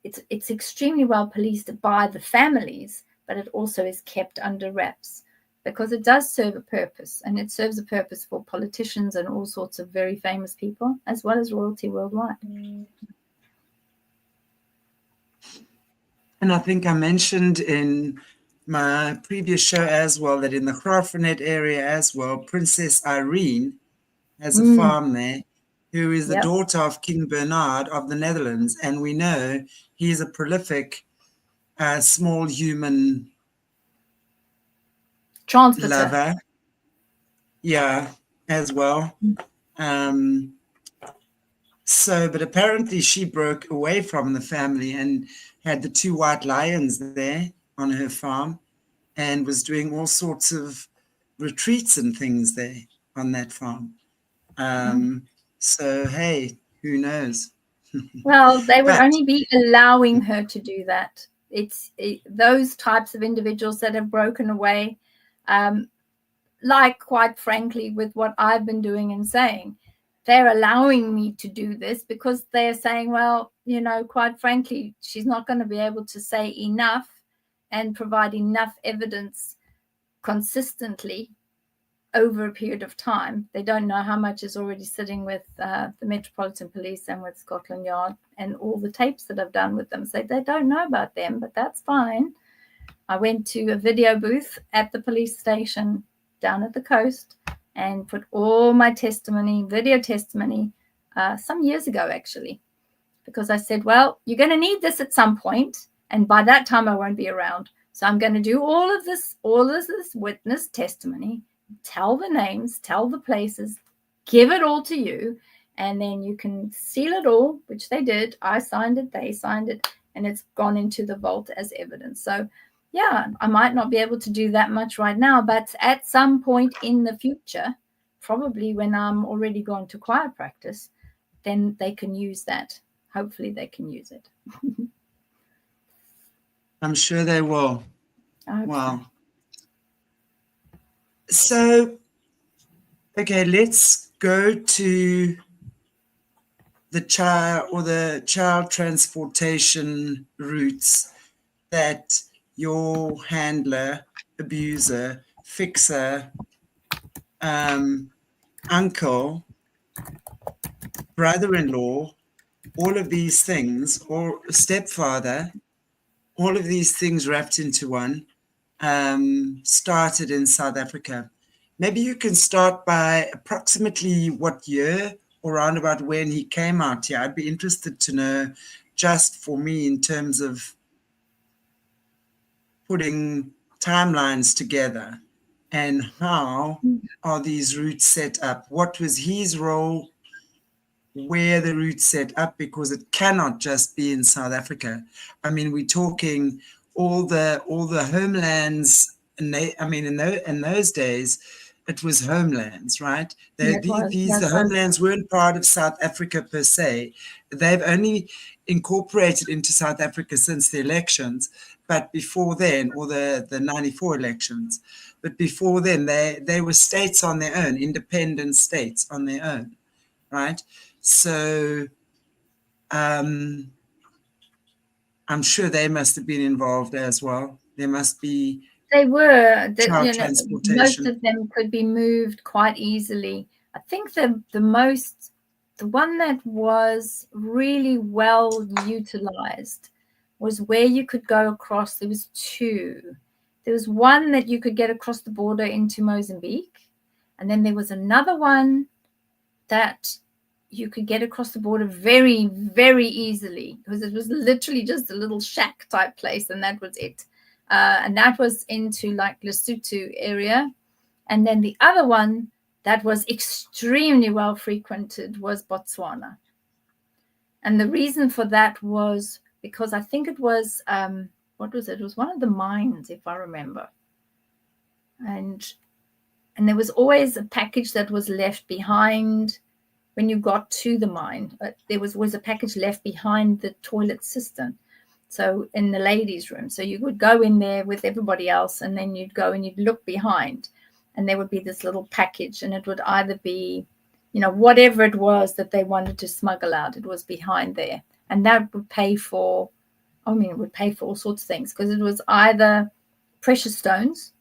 it's extremely well policed by the families, but it also is kept under wraps because it does serve a purpose, and it serves a purpose for politicians and all sorts of very famous people, as well as royalty worldwide. And I think I mentioned in my previous show as well that in the Graaff-Reinet area as well, Princess Irene has a farm there, who is the daughter of King Bernard of the Netherlands. And we know he's a prolific small human transporter lover. Yeah, as well. But apparently she broke away from the family and had the 2 white lions there on her farm and was doing all sorts of retreats and things there on that farm. So, hey, who knows? Well, they would only be allowing her to do that. It's those types of individuals that have broken away, like, quite frankly, with what I've been doing and saying, they're allowing me to do this because they're saying, well, quite frankly, she's not going to be able to say enough and provide enough evidence consistently over a period of time. They don't know how much is already sitting with the Metropolitan Police and with Scotland Yard and all the tapes that I've done with them. So they don't know about them, but that's fine. I went to a video booth at the police station down at the coast and put all my video testimony, some years ago, actually, because I said, well, you're going to need this at some point, and by that time I won't be around. So I'm going to do all of this witness testimony, tell the names, tell the places, give it all to you, and then you can seal it all, which they did. I signed it, they signed it, and it's gone into the vault as evidence. So yeah, I might not be able to do that much right now, but at some point in the future, probably when I'm already gone to choir practice, then they can use that. Hopefully they can use it. I'm sure they will. Wow. So, okay, let's go to the child transportation routes that your handler, abuser, fixer, uncle, brother-in-law, all of these things, or stepfather, all of these things wrapped into one, started in South Africa. Maybe you can start by approximately what year or around about when he came out here. I'd be interested to know, just for me, in terms of putting timelines together, and how are these routes set up? What was his role? Where the routes set up? Because it cannot just be in South Africa. I mean, we're talking all the homelands. In those days, it was homelands, right? The homelands weren't part of South Africa per se. They've only incorporated into South Africa since the elections, but before then, or the 94 elections, but before then, they were states on their own, independent states on their own, right? So I'm sure they must have been involved as well. There must be. They were. Transportation. Most of them could be moved quite easily. I think the one that was really well utilized was where you could go across. There was two. There was one that you could get across the border into Mozambique, and then there was another one that you could get across the border very, very easily, because it was literally just a little shack type place, and that was it. And that was into like Lesotho area. And then the other one that was extremely well frequented was Botswana. And the reason for that was because I think it was, what was it? It was one of the mines, if I remember. And there was always a package that was left behind when you got to the mine. There was always a package left behind the toilet cistern. So in the ladies' room. So you would go in there with everybody else, and then you'd go and you'd look behind, and there would be this little package, and it would either be, whatever it was that they wanted to smuggle out, it was behind there. And that would pay for, it would pay for all sorts of things, because it was either precious stones,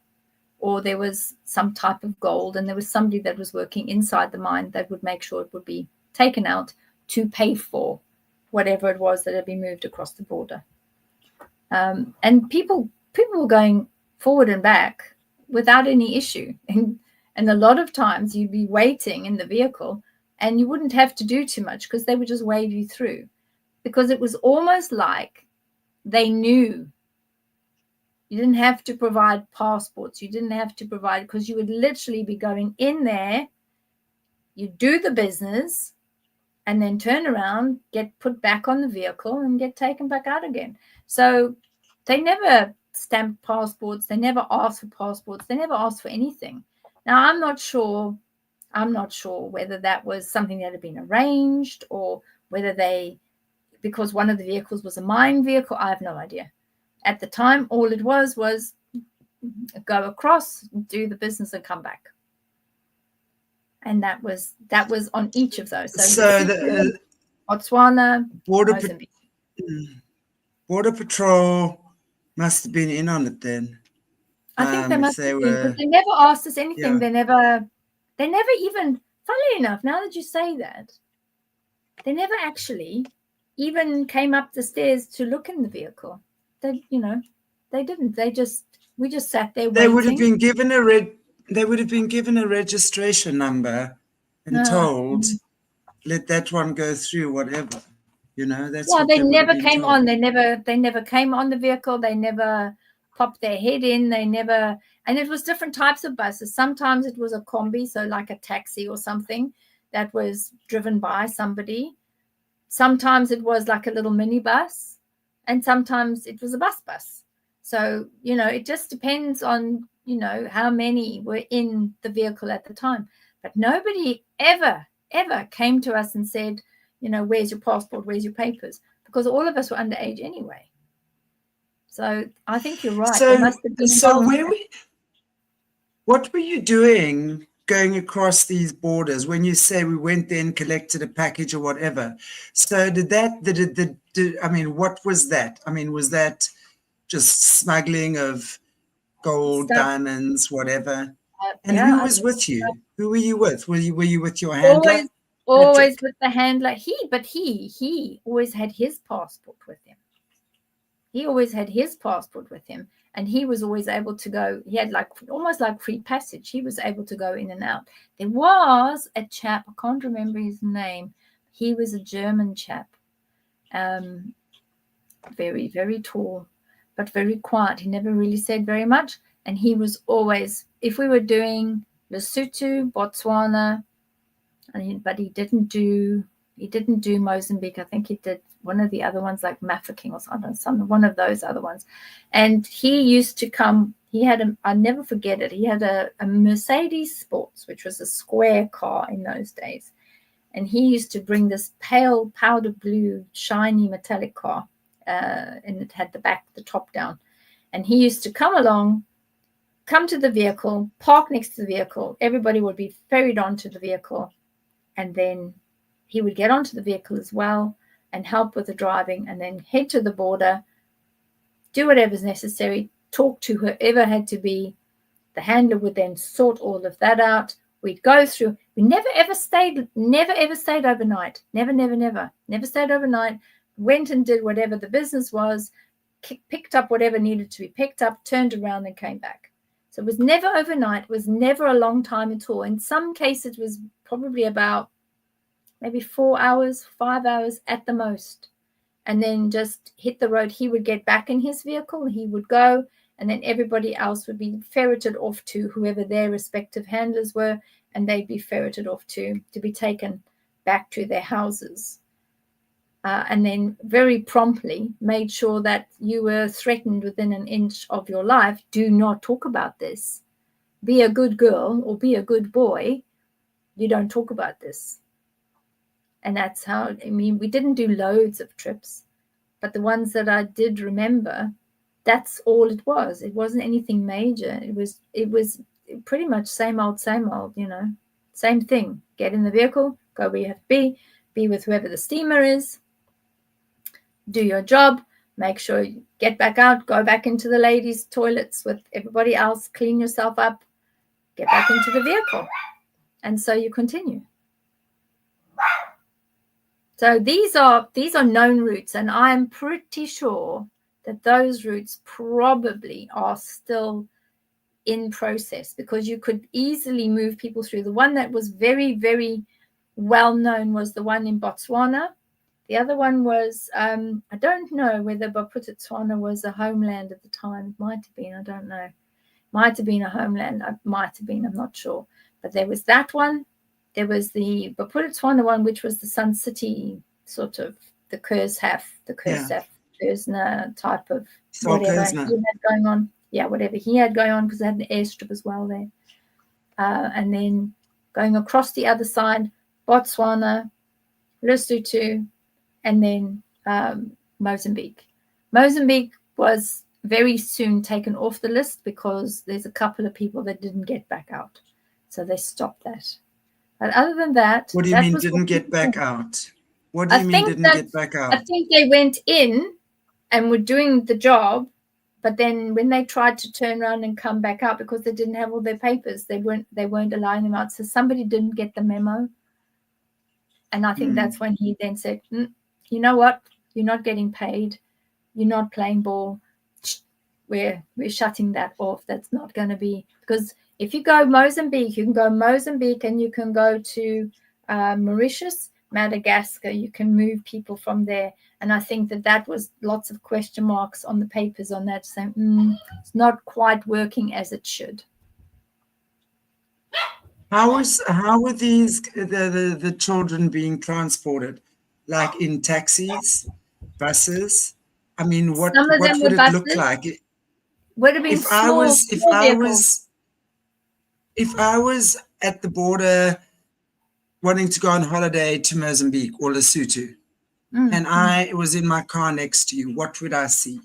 or there was some type of gold, and there was somebody that was working inside the mine that would make sure it would be taken out to pay for whatever it was that had been moved across the border. And people were going forward and back without any issue. And a lot of times you'd be waiting in the vehicle, and you wouldn't have to do too much, because they would just wave you through, because it was almost like they knew. You didn't have to provide passports. You didn't have to provide, because you would literally be going in there, you do the business, and then turn around, get put back on the vehicle, and get taken back out again. So they never stamped passports. They never asked for passports. They never asked for anything. Now, I'm not sure whether that was something that had been arranged, or whether because one of the vehicles was a mine vehicle. I have no idea. At the time, all it was go across, do the business, and come back. And that was on each of those. So the Botswana, Border Patrol must have been in on it then. I think they must have been, because they never asked us anything. Yeah. They never even, funnily enough, now that you say that, they never actually even came up the stairs to look in the vehicle. They didn't. We just sat there waiting. They would have been given a registration number and told, let that one go through, whatever. That's what they never came on. They never came on the vehicle. They never popped their head in. And it was different types of buses. Sometimes it was a combi, so like a taxi or something that was driven by somebody. Sometimes it was like a little minibus, and sometimes it was a bus. So, it just depends on, how many were in the vehicle at the time. But nobody ever came to us and said, where's your passport? Where's your papers? Because all of us were underage anyway. So I think you're right. What were you doing going across these borders when you say we went there and collected a package or whatever? So what was that? Was that just smuggling of gold, Stuff. diamonds, whatever. And Yeah, who was with you? Who were you with? Were you with your always, handler? always with the handler. He always had his passport with him. He always had his passport with him, and he was always able to go. He had like almost like free passage. He was able to go in and out. There was a chap, I can't remember his name. He was a German chap, very, very tall, but very quiet. He never really said very much, and he was always, if we were doing Lesotho, Botswana, but he didn't do Mozambique. I think he did one of the other ones like Trafficking or something, one of those other ones. And he used to come, he had I'll never forget it, he had a Mercedes Sports, which was a square car in those days. And he used to bring this pale powder blue, shiny metallic car, and it had the top down. And he used to come to the vehicle, park next to the vehicle. Everybody would be ferried onto the vehicle. And then he would get onto the vehicle as well and help with the driving, and then head to the border, do whatever's necessary, talk to whoever had to be. The handler would then sort all of that out. We'd go through. We never ever stayed overnight. Never stayed overnight. Went and did whatever the business was, picked up whatever needed to be picked up, turned around and came back. So it was never overnight. It was never a long time at all. In some cases, it was probably about maybe 4 hours, 5 hours at the most. And then just hit the road. He would get back in his vehicle. He would go. And then everybody else would be ferreted off to whoever their respective handlers were. And they'd be ferreted off to be taken back to their houses. And then very promptly made sure that you were threatened within an inch of your life. Do not talk about this. Be a good girl or be a good boy. You don't talk about this. And that's how, we didn't do loads of trips, but the ones that I did remember, that's all it was. It wasn't anything major. It was pretty much same old, same thing. Get in the vehicle, go where you have to be with whoever the steamer is, do your job, make sure you get back out, go back into the ladies' toilets with everybody else, clean yourself up, get back into the vehicle. And so you continue. So these are known routes, and I'm pretty sure that those routes probably are still in process, because you could easily move people through. The one that was very, very well known was the one in Botswana. The other one was, I don't know whether Bophuthatswana was a homeland at the time. It might have been, I don't know. Might have been a homeland. Might have been, I'm not sure. But there was that one. There was the Bophuthatswana one, which was the Sun City, sort of the Kursna type of whatever he had going on. Yeah, whatever he had going on, because they had an airstrip as well there. And then going across the other side, Botswana, Lesotho, and then Mozambique. Mozambique was very soon taken off the list because there's a couple of people that didn't get back out. So they stopped that. But other than that... What do you mean didn't get back out? What do you mean didn't get back out? I think they went in and were doing the job, but then when they tried to turn around and come back out, because they didn't have all their papers, they weren't allowing them out. So somebody didn't get the memo. And I think that's when he then said, you know what? You're not getting paid. You're not playing ball. We're shutting that off. That's not going to be... Because if you go Mozambique, you can go Mozambique and you can go to Mauritius, Madagascar. You can move people from there. And I think that was lots of question marks on the papers on that, saying it's not quite working as it should. How were these the children being transported? Like in taxis, buses? I mean, what would it look like? Would have been if I was at the border wanting to go on holiday to Mozambique or Lesotho, and I was in my car next to you, what would I see?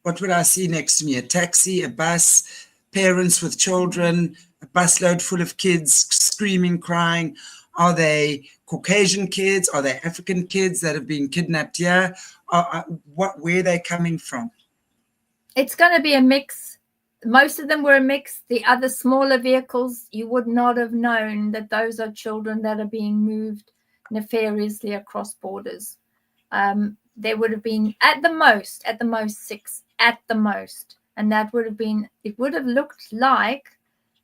What would I see next to me? A taxi, a bus, parents with children, a busload full of kids screaming, crying. Are they Caucasian kids? Are they African kids that have been kidnapped here? Where are they coming from? It's going to be a mix. Most of them were a mix. The other smaller vehicles, you would not have known that those are children that are being moved nefariously across borders. There would have been at the most 6 at the most. And that would have been, it would have looked like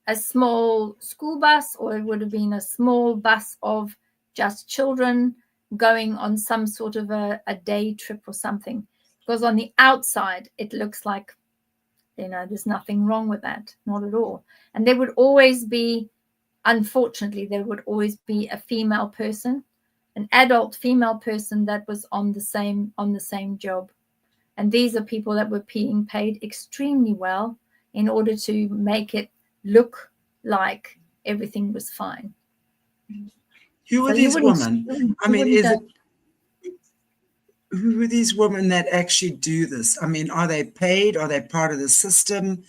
a small school bus, or it would have been a small bus of just children going on some sort of a day trip or something. Because on the outside, it looks like, there's nothing wrong with that, not at all. And there would always be, unfortunately, there would always be a female person, an adult female person that was on the same job. And these are people that were being paid extremely well in order to make it look like everything was fine. Who were these women? I mean, who are these women that actually do this? I mean, are they paid? Are they part of the system?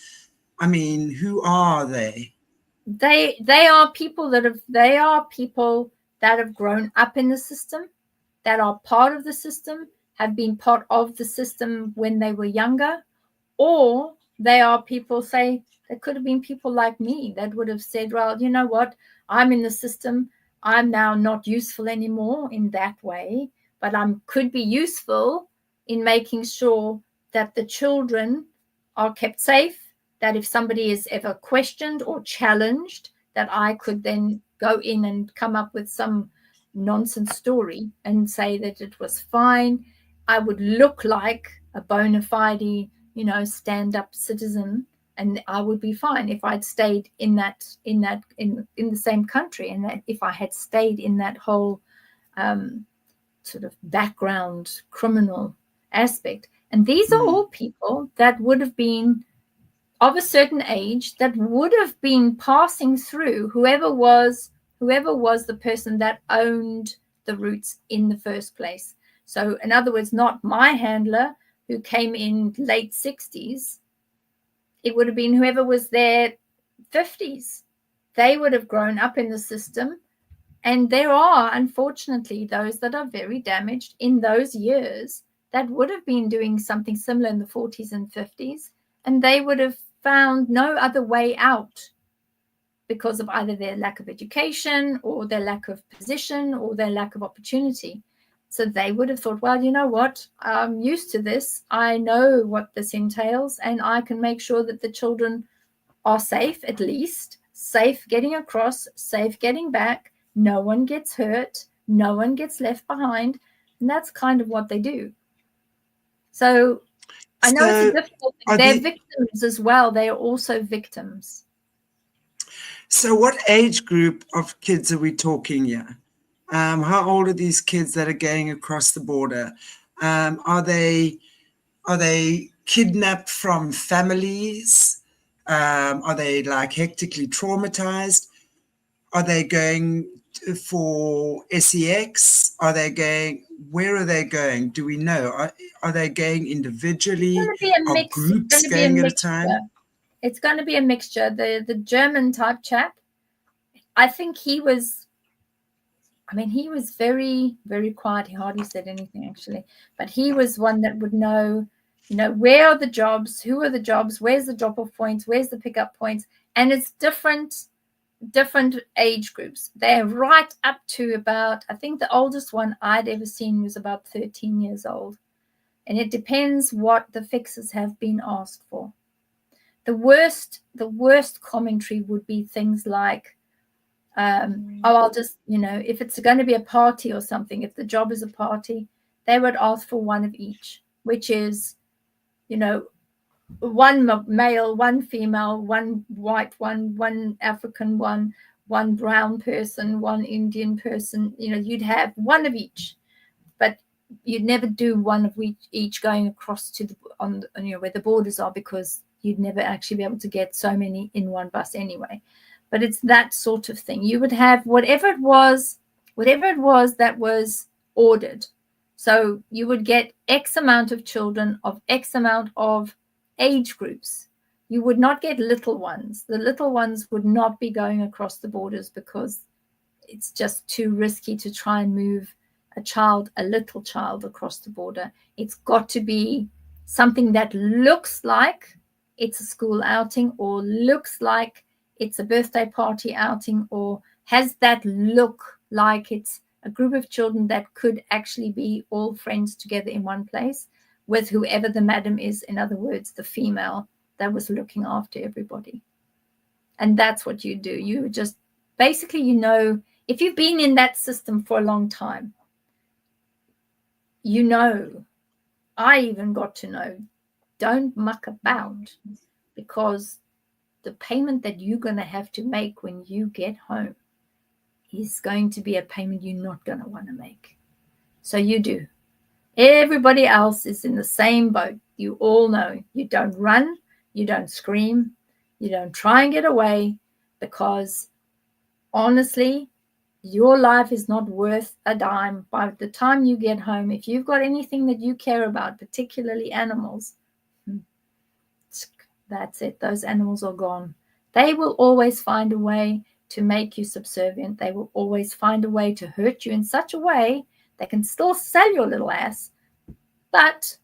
I mean, who are they? They are people that have grown up in the system, that are part of the system, have been part of the system when they were younger, or they are people, say, that could have been people like me that would have said, well, you know what, I'm in the system, I'm now not useful anymore in that way, but I could be useful in making sure that the children are kept safe, that if somebody is ever questioned or challenged, that I could then go in and come up with some nonsense story and say that it was fine. I would look like a bona fide, stand-up citizen, and I would be fine if I'd stayed in the same country, and that if I had stayed in that whole sort of background criminal aspect. And these are all people that would have been of a certain age, that would have been passing through whoever was the person that owned the routes in the first place. So in other words, not my handler who came in late 60s. It would have been whoever was there 50s. They would have grown up in the system. And there are, unfortunately, those that are very damaged in those years that would have been doing something similar in the 40s and 50s, and they would have found no other way out because of either their lack of education or their lack of position or their lack of opportunity. So they would have thought, well, you know what, I'm used to this. I know what this entails, and I can make sure that the children are safe, at least, safe getting across, safe getting back. No one gets hurt. No one gets left behind. And that's kind of what they do. So I know it's a difficult thing. They're victims as well. They are also victims. So what age group of kids are we talking here? How old are these kids that are going across the border? Are they kidnapped from families? Are they like hectically traumatized? Are they going for sex? Where are they going? Do we know? Are they going individually? Are groups going at a time? It's going to be a mixture. The German type chap, I think he was very, very quiet. He hardly said anything, actually. But he was one that would know, where are the jobs? Who are the jobs? Where's the drop-off points? Where's the pickup points? And it's different age groups. They're right up to about, I think the oldest one I'd ever seen was about 13 years old. And it depends what the fixers have been asked for. The worst commentary would be things like, I'll just, if it's going to be a party or something, if the job is a party, they would ask for one of each, which is, one male, one female, one white one African one brown person, one Indian person. You'd have one of each, but you'd never do one of each going across to where the borders are, because you'd never actually be able to get so many in one bus anyway. But it's that sort of thing. You would have whatever it was that was ordered. So you would get X amount of children of X amount of age groups. You would not get little ones. The little ones would not be going across the borders because it's just too risky to try and move a little child across the border. It's got to be something that looks like it's a school outing, or looks like it's a birthday party outing, or has that look like it's a group of children that could actually be all friends together in one place with whoever the madam is, in other words, the female that was looking after everybody. And that's what you do. You just basically, you know, if you've been in that system for a long time, you know, I even got to know, don't muck about, because the payment that you're going to have to make when you get home is going to be a payment you're not going to want to make. So you do. Everybody else is in the same boat. You all know. You don't run, you don't scream, you don't try and get away, because honestly, your life is not worth a dime. By the time you get home, if you've got anything that you care about, particularly animals, that's it. Those animals are gone. They will always find a way to make you subservient. They will always find a way to hurt you in such a way they can still sell your little ass, but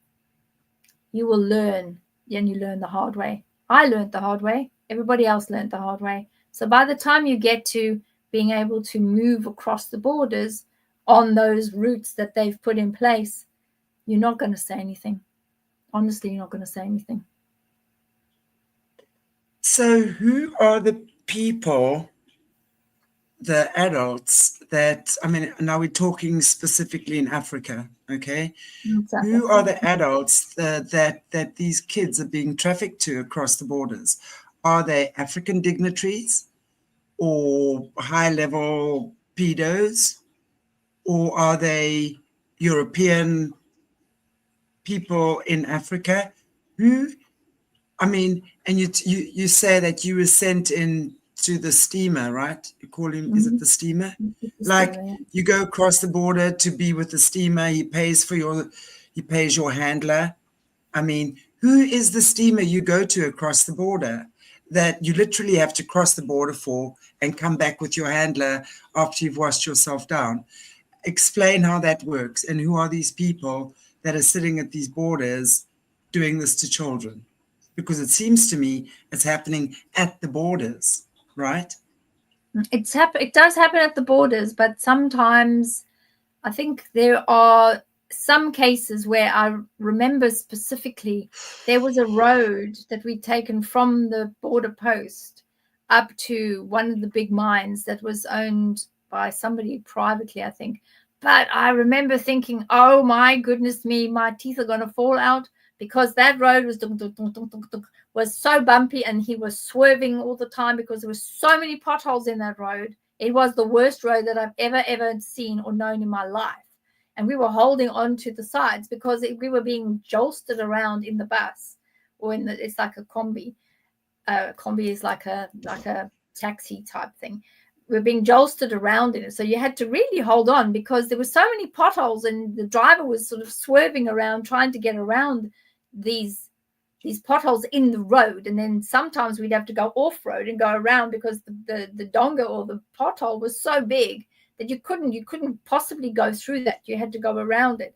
you will learn, and you learn the hard way. I learned the hard way. Everybody else learned the hard way. So by the time you get to being able to move across the borders on those routes that they've put in place, you're not going to say anything. Honestly, you're not going to say anything. So who are the people, the adults that, I mean, now we're talking specifically in Africa, okay? Exactly. Who are the adults that these kids are being trafficked to across the borders? Are they African dignitaries or high-level pedos? Or are they European people in Africa? Who, I mean, and you say that you were sent in to the steamer, right? You call him, is it the steamer? Like, you go across the border to be with the steamer. He pays your handler. I mean, who is the steamer you go to across the border that you literally have to cross the border for and come back with your handler after you've washed yourself down? Explain how that works, and who are these people that are sitting at these borders doing this to children? Because it seems to me it's happening at the borders, right? It does happen at the borders, but sometimes I think there are some cases where I remember specifically there was a road that we'd taken from the border post up to one of the big mines that was owned by somebody privately, I think. But I remember thinking, oh my goodness me, my teeth are going to fall out, because that road was so bumpy, and he was swerving all the time because there were so many potholes in that road. It was the worst road that I've ever seen or known in my life. And we were holding on to the sides because we were being jolted around in the bus, or it's like a combi. Combi is like a taxi type thing. We're being jolted around in it. So you had to really hold on, because there were so many potholes, and the driver was sort of swerving around trying to get around these potholes in the road. And then sometimes we'd have to go off road and go around, because the donga or the pothole was so big that you couldn't possibly go through that. You had to go around it.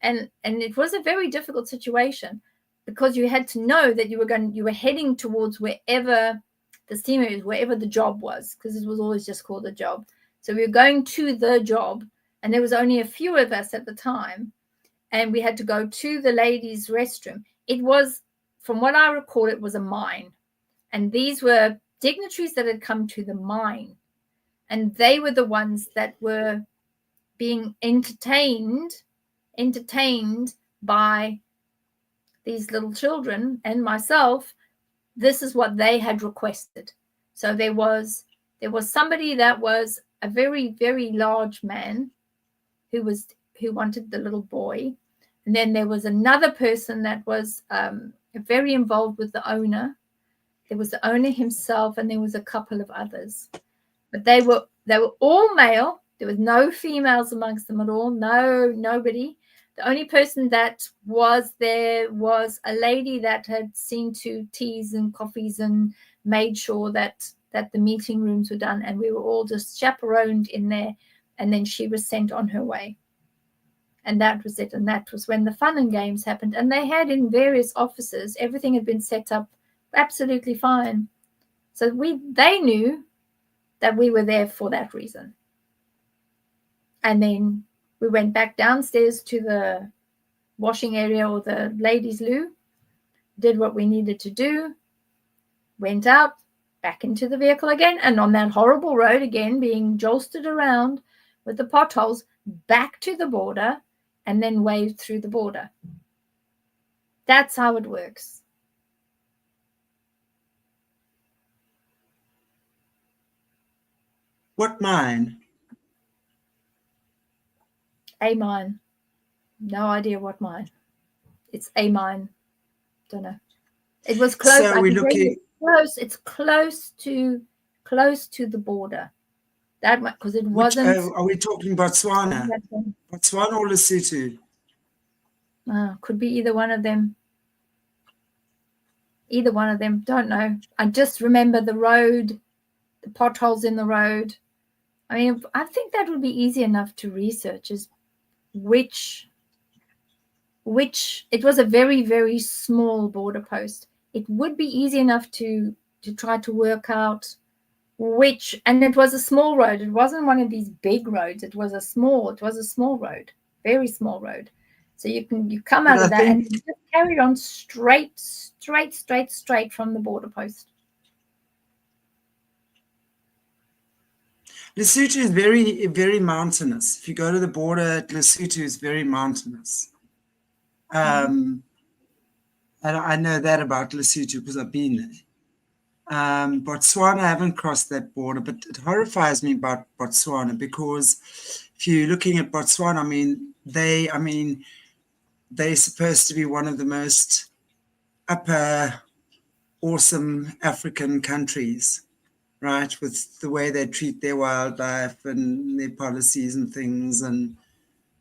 And it was a very difficult situation, because you had to know that you were heading towards wherever the steamer is, wherever the job was, because it was always just called a job. So we were going to the job, and there was only a few of us at the time, and we had to go to the ladies' restroom. It was, from what I recall, it was a mine, and these were dignitaries that had come to the mine, and they were the ones that were being entertained by these little children and myself. This is what they had requested. So there was somebody that was a very, very large man who wanted the little boy. And then there was another person that was very involved with the owner. There was the owner himself, and there was a couple of others. But they were all male. There was no females amongst them at all. No, nobody. The only person that was there was a lady that had seen to teas and coffees and made sure that the meeting rooms were done, and we were all just chaperoned in there, and then she was sent on her way. And that was it. And that was when the fun and games happened. And they had in various offices, everything had been set up absolutely fine. So they knew that we were there for that reason. And then we went back downstairs to the washing area or the ladies' loo, did what we needed to do, went out, back into the vehicle again, and on that horrible road again, being jolted around with the potholes, back to the border, and then waved through the border. That's how it works. What mine? A mine. No idea what mine. It's a mine. Don't know. It was close. So we're looking close. It's close to the border. That because it wasn't. Are we talking Botswana? Botswana or Lesotho? Could be either one of them. Either one of them. Don't know. I just remember the road, the potholes in the road. I mean, I think that would be easy enough to research. Is which it was a very, very small border post. It would be easy enough to try to work out which, and it was a small road. It wasn't one of these big roads. It was a small road, very small road. So you come out of that and you just carry on straight from the border post. Lesotho is very, very mountainous. If you go to the border, Lesotho is very mountainous. And I know that about Lesotho because I've been there. Botswana, I haven't crossed that border, but it horrifies me about Botswana because if you're looking at Botswana, they're supposed to be one of the most upper, awesome African countries, right? With the way they treat their wildlife and their policies and things.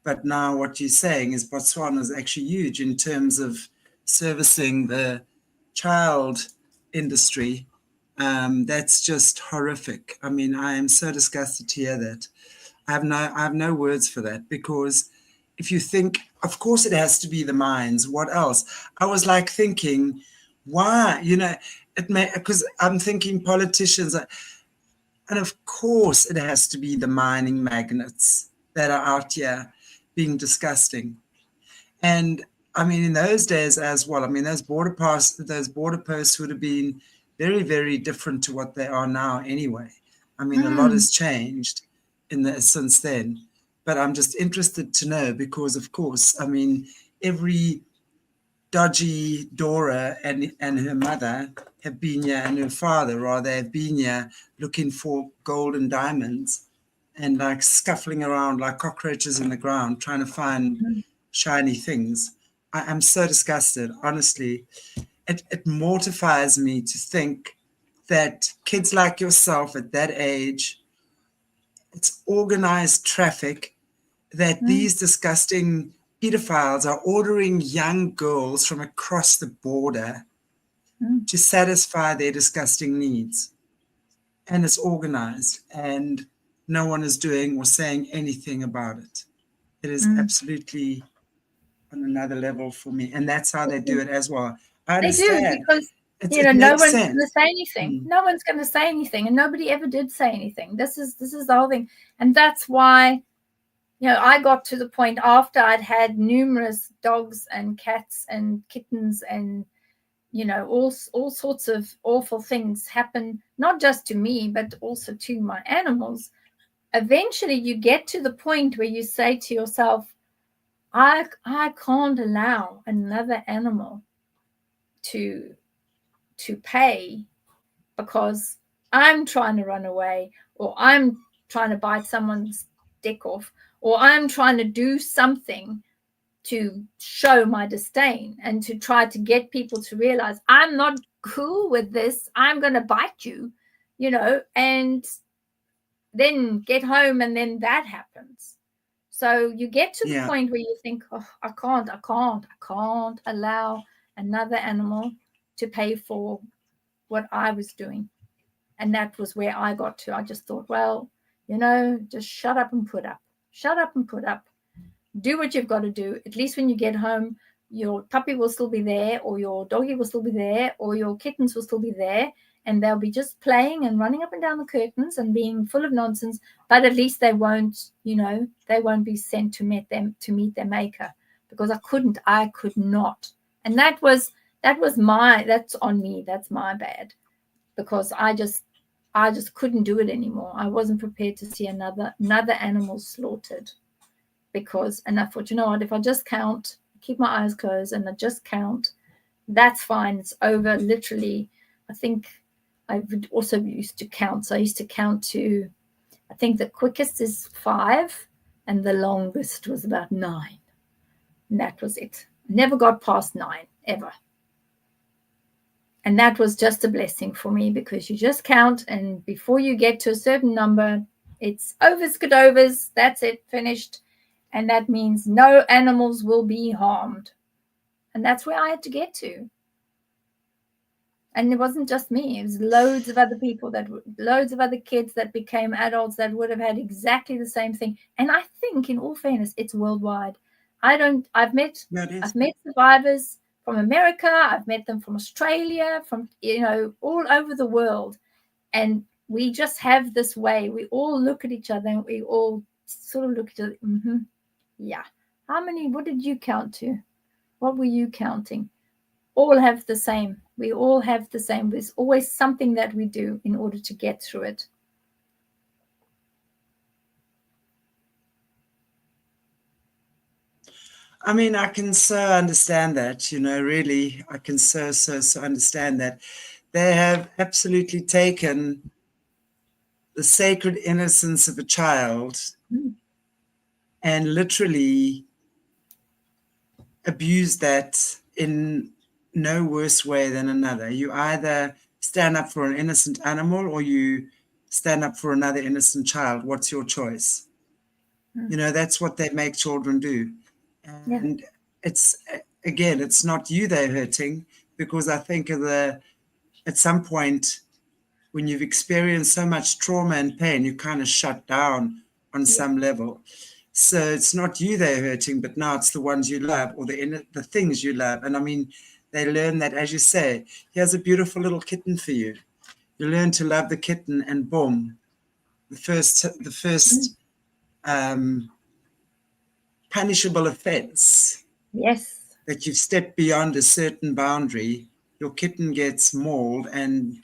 But now what you're saying is Botswana is actually huge in terms of servicing the child industry. That's just horrific. I mean, I am so disgusted to hear that. I have no words for that because if you think, of course it has to be the mines. What else? I was like thinking, why? Because I'm thinking politicians, and of course it has to be the mining magnates that are out here being disgusting. And I mean, in those days as well, I mean, those border posts would have been very, very different to what they are now anyway. I mean, a lot has changed since then. But I'm just interested to know because, of course, I mean, every dodgy Dora and her mother have been here, and her father, rather, have been here looking for gold and diamonds and like scuffling around like cockroaches in the ground, trying to find shiny things. I'm so disgusted, honestly. It mortifies me to think that kids like yourself at that age, it's organized traffic, that these disgusting pedophiles are ordering young girls from across the border to satisfy their disgusting needs. And it's organized, and no one is doing or saying anything about it. It is absolutely on another level for me. And that's how they do it as well. I understand. They do because no one's going to say anything. No one's going to say anything, and nobody ever did say anything. This is the whole thing, and that's why I got to the point after I'd had numerous dogs and cats and kittens and all sorts of awful things happen, not just to me but also to my animals. Eventually, you get to the point where you say to yourself, I can't allow another animal to pay because I'm trying to run away, or I'm trying to bite someone's dick off, or I'm trying to do something to show my disdain and to try to get people to realize I'm not cool with this. I'm going to bite you, and then get home, and then that happens. So you get to the point where you think, oh, I can't allow another animal to pay for what I was doing. And that was where I got to. I just thought, well, just shut up and put up. Shut up and put up. do what you've got to do. At least when you get home, your puppy will still be there, or your doggy will still be there, or your kittens will still be there, and they'll be just playing and running up and down the curtains and being full of nonsense. But at least they won't, they won't be sent to meet their maker, because I could not. And that's on me. That's my bad, because I just couldn't do it anymore. I wasn't prepared to see another animal slaughtered, and I thought, you know what, if I just count, keep my eyes closed and I just count, that's fine. It's over. Literally, I think I would also used to count. So I used to count to, I think the quickest is 5 and the longest was about 9. And that was it. Never got past 9 ever. And that was just a blessing for me, because you just count, and before you get to a certain number, it's overs, cadovers, that's it, finished. And that means no animals will be harmed. And that's where I had to get to. And it wasn't just me. It was loads of other people, loads of other kids that became adults that would have had exactly the same thing. And I think, in all fairness, it's worldwide. I've met survivors from America. I've met them from Australia, from, all over the world. And we just have this way. We all look at each other and we all sort of look at each other. Yeah. What did you count to? What were you counting? All have the same. We all have the same. There's always something that we do in order to get through it. I mean, I can so understand that, really, I can so understand that. They have absolutely taken the sacred innocence of a child and literally abused that in no worse way than another. You either stand up for an innocent animal or you stand up for another innocent child. What's your choice? That's what they make children do. And it's not you they're hurting, because I think at some point when you've experienced so much trauma and pain, you kind of shut down on some level. So it's not you they're hurting, but now it's the ones you love, or the things you love. And I mean, they learn that, as you say, here's a beautiful little kitten for you. You learn to love the kitten, and boom, the first punishable offense. Yes. That you've stepped beyond a certain boundary, your kitten gets mauled and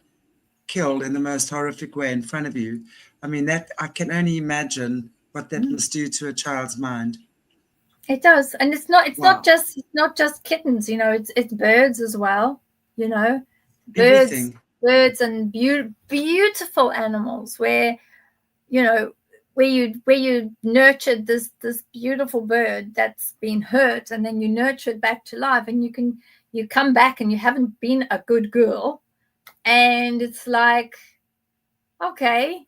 killed in the most horrific way in front of you. I mean, that I can only imagine what that must do to a child's mind. It does. And it's not just kittens, it's birds as well, Everything. Birds and beautiful animals where you nurtured this beautiful bird that's been hurt, and then you nurture it back to life, and you come back and you haven't been a good girl, and it's like, okay,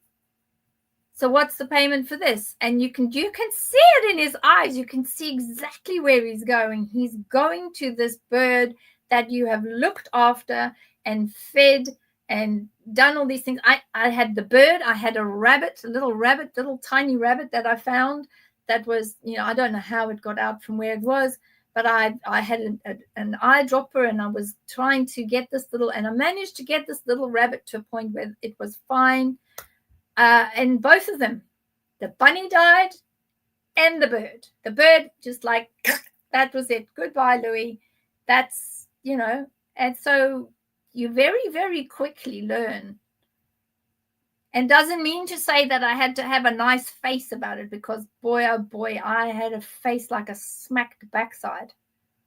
so what's the payment for this? And you can see it in his eyes. You can see exactly where he's going. He's going to this bird that you have looked after and fed and done all these things. I had the bird. I had a little tiny rabbit that I found that was, I don't know how it got out from where it was, but I had an eyedropper, and I was trying to get and I managed to get this little rabbit to a point where it was fine. And both of them, the bunny died and the bird. The bird just like, that was it. Goodbye, Louis. That's, and so you very, very quickly learn. And doesn't mean to say that I had to have a nice face about it, because boy, oh boy, I had a face like a smacked backside.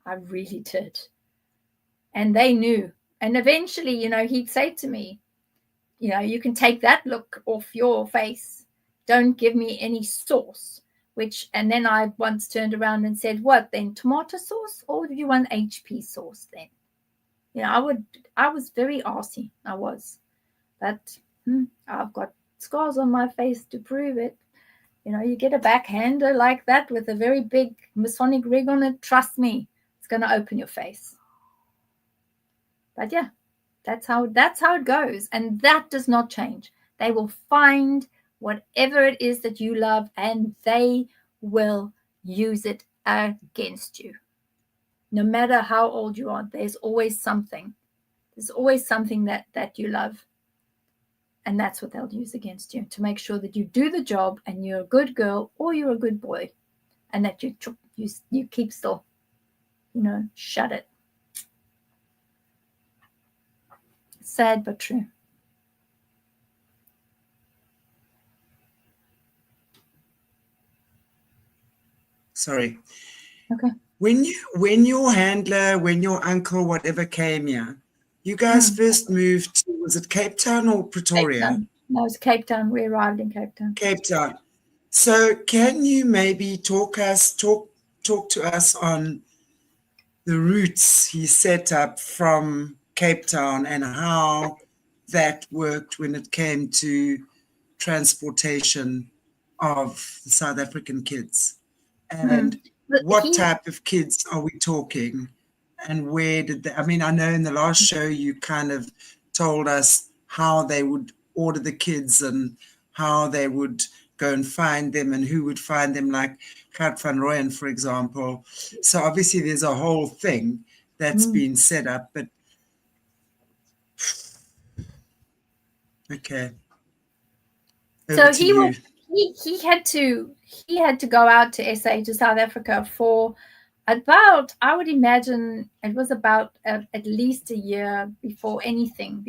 I really did. And they knew. And eventually, he'd say to me, you can take that look off your face. Don't give me any sauce. And then I once turned around and said, what then, tomato sauce, or do you want HP sauce then? I was very arsey. I was. But I've got scars on my face to prove it. You get a backhander like that with a very big Masonic rig on it, trust me, it's going to open your face. But yeah, that's how it goes. And that does not change. They will find whatever it is that you love, and they will use it against you. No matter how old you are, there's always something. There's always something that you love. And that's what they'll use against you, to make sure that you do the job and you're a good girl or you're a good boy, and that you keep still, shut it. Sad but true. Sorry. Okay. When your handler, when your uncle, whatever came here, you guys first moved to, was it Cape Town or Pretoria? Cape Town. No, it was Cape Town. We arrived in Cape Town. Cape Town. So can you maybe talk to us on the routes he set up from Cape Town and how that worked when it came to transportation of the South African kids? And what type of kids are we talking? And where did they, I mean, I know in the last show you kind of told us how they would order the kids and how they would go and find them and who would find them, like Gert van Rooyen, for example. So obviously there's a whole thing that's been set up, but okay. So he had to go out to SA, to South Africa, for about, I would imagine it was about at least a year before anything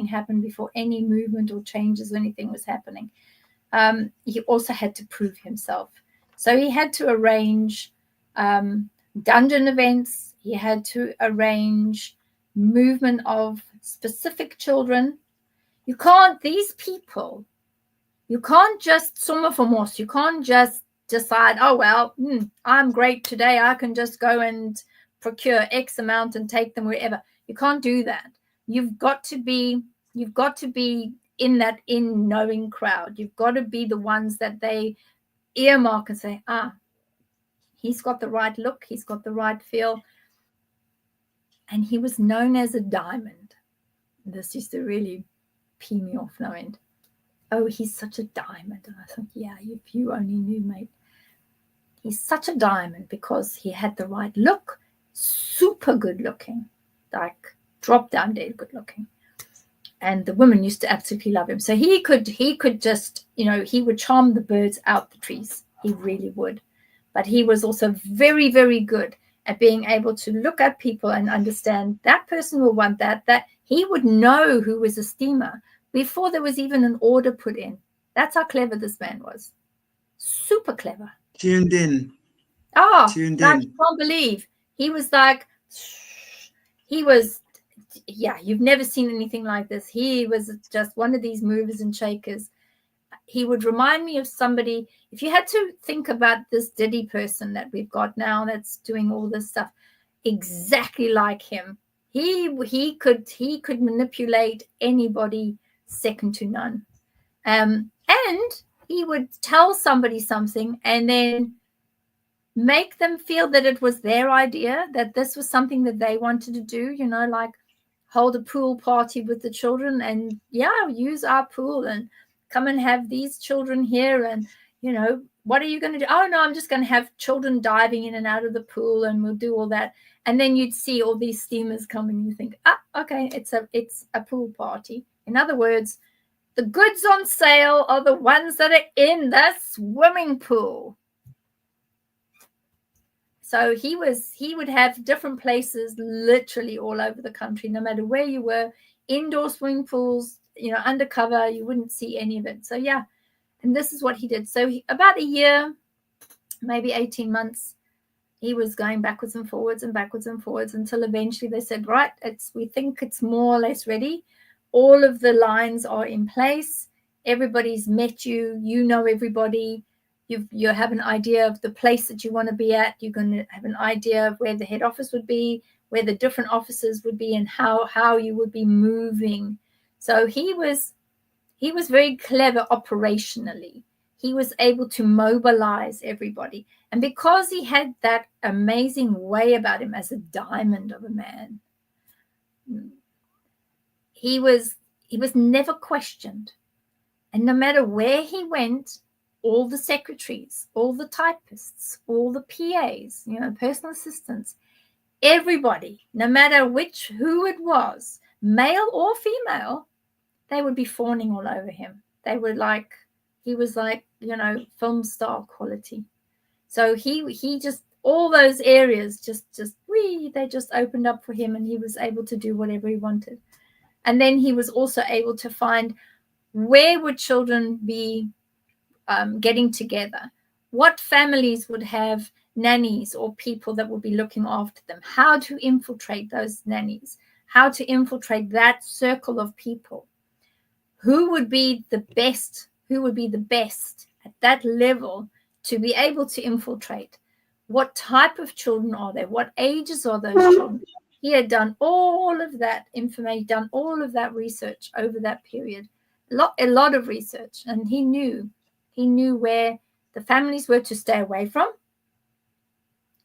happened, before any movement or changes or anything was happening. He also had to prove himself. So he had to arrange dungeon events. He had to arrange movement of specific children. You can't just summa famos. You can't just decide, oh, well, I'm great today. I can just go and procure X amount and take them wherever. You can't do that. You've got to be in that knowing crowd. You've got to be the ones that they earmark and say, he's got the right look. He's got the right feel. And he was known as a diamond. This used to really pee me off no end. Oh, he's such a diamond. And I thought, yeah, if you only knew, mate. He's such a diamond because he had the right look, super good looking, like drop down dead good looking. And the women used to absolutely love him. So he could just, he would charm the birds out the trees. He really would. But he was also very, very good at being able to look at people and understand that person will want that he would know who was a steamer before there was even an order put in. That's how clever this man was. Super clever. Tuned in. Tuned in. I can't believe. He was you've never seen anything like this. He was just one of these movers and shakers. He would remind me of somebody, if you had to think about this Diddy person that we've got now that's doing all this stuff, exactly like him. He could manipulate anybody second to none. And he would tell somebody something and then make them feel that it was their idea, that this was something that they wanted to do, like hold a pool party with the children and use our pool and come and have these children here. And, what are you going to do? Oh, no, I'm just going to have children diving in and out of the pool and we'll do all that. And then you'd see all these steamers coming and you think, okay, it's a pool party. In other words, the goods on sale are the ones that are in the swimming pool. So he would have different places literally all over the country, no matter where you were, indoor swimming pools, undercover, you wouldn't see any of it. So, yeah, and this is what he did. So about a year, maybe 18 months, he was going backwards and forwards until eventually they said, right, we think it's more or less ready. All of the lines are in place. Everybody's met you. You know everybody. You have an idea of the place that you want to be at. You're going to have an idea of where the head office would be, where the different offices would be, and how you would be moving. So he was very clever operationally. He was able to mobilize everybody. And because he had that amazing way about him as a diamond of a man, he was never questioned. And no matter where he went, all the secretaries, all the typists, all the PAs, personal assistants, everybody, no matter who it was, male or female, they would be fawning all over him. They were like, he was like, film star quality. So he just, all those areas they just opened up for him, and he was able to do whatever he wanted. And then he was also able to find where would children be getting together, what families would have nannies or people that would be looking after them, how to infiltrate those nannies, how to infiltrate that circle of people, who would be the best at that level to be able to infiltrate, what type of children are there, what ages are those children. He had done all of that information, done all of that research over that period, a lot of research, and he knew where the families were to stay away from.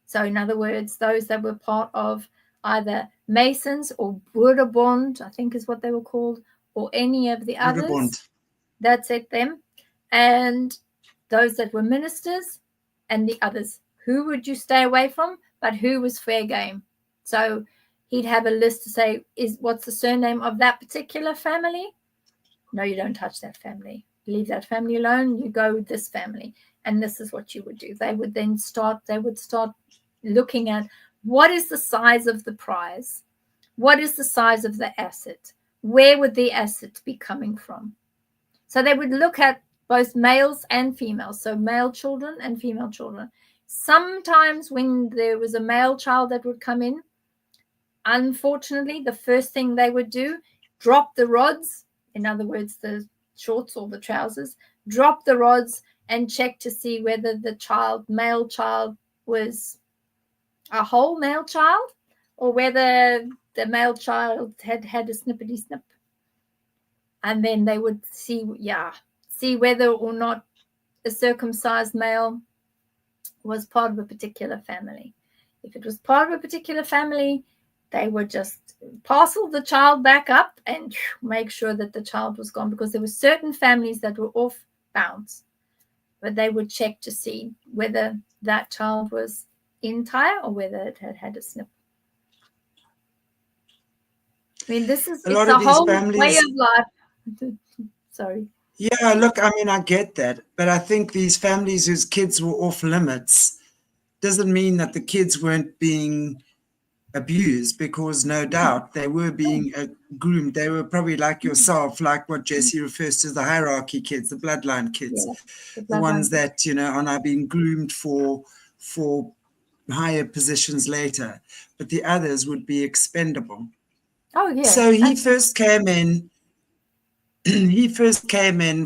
So in other words, those that were part of either Masons or Broederbond, I think is what they were called, or any of the others. Broederbond. That's it, them. And those that were ministers and the others. Who would you stay away from, but who was fair game? So he'd have a list to say, what's the surname of that particular family? No, you don't touch that family. Leave that family alone. You go with this family. And this is what you would do. They would start looking at what is the size of the prize? What is the size of the asset? Where would the asset be coming from? So they would look at both males and females, so male children and female children. Sometimes when there was a male child that would come in, unfortunately, the first thing they would do, drop the rods, in other words, the shorts or the trousers, drop the rods and check to see whether the male child was a whole male child or whether the male child had a snippety snip. And then they would see whether or not a circumcised male was part of a particular family. If it was part of a particular family, they would just parcel the child back up and make sure that the child was gone, because there were certain families that were off bounds, but they would check to see whether that child was entire or whether it had a snip. I mean, it's a whole way of life. Sorry. Yeah, look, I mean, I get that, but I think these families whose kids were off limits doesn't mean that the kids weren't being abused, because no doubt they were being groomed. They were probably like yourself, like what Jesse refers to as the hierarchy kids, the bloodline kids, the ones that, are now being groomed for higher positions later, but the others would be expendable. Oh, yeah. So he first came in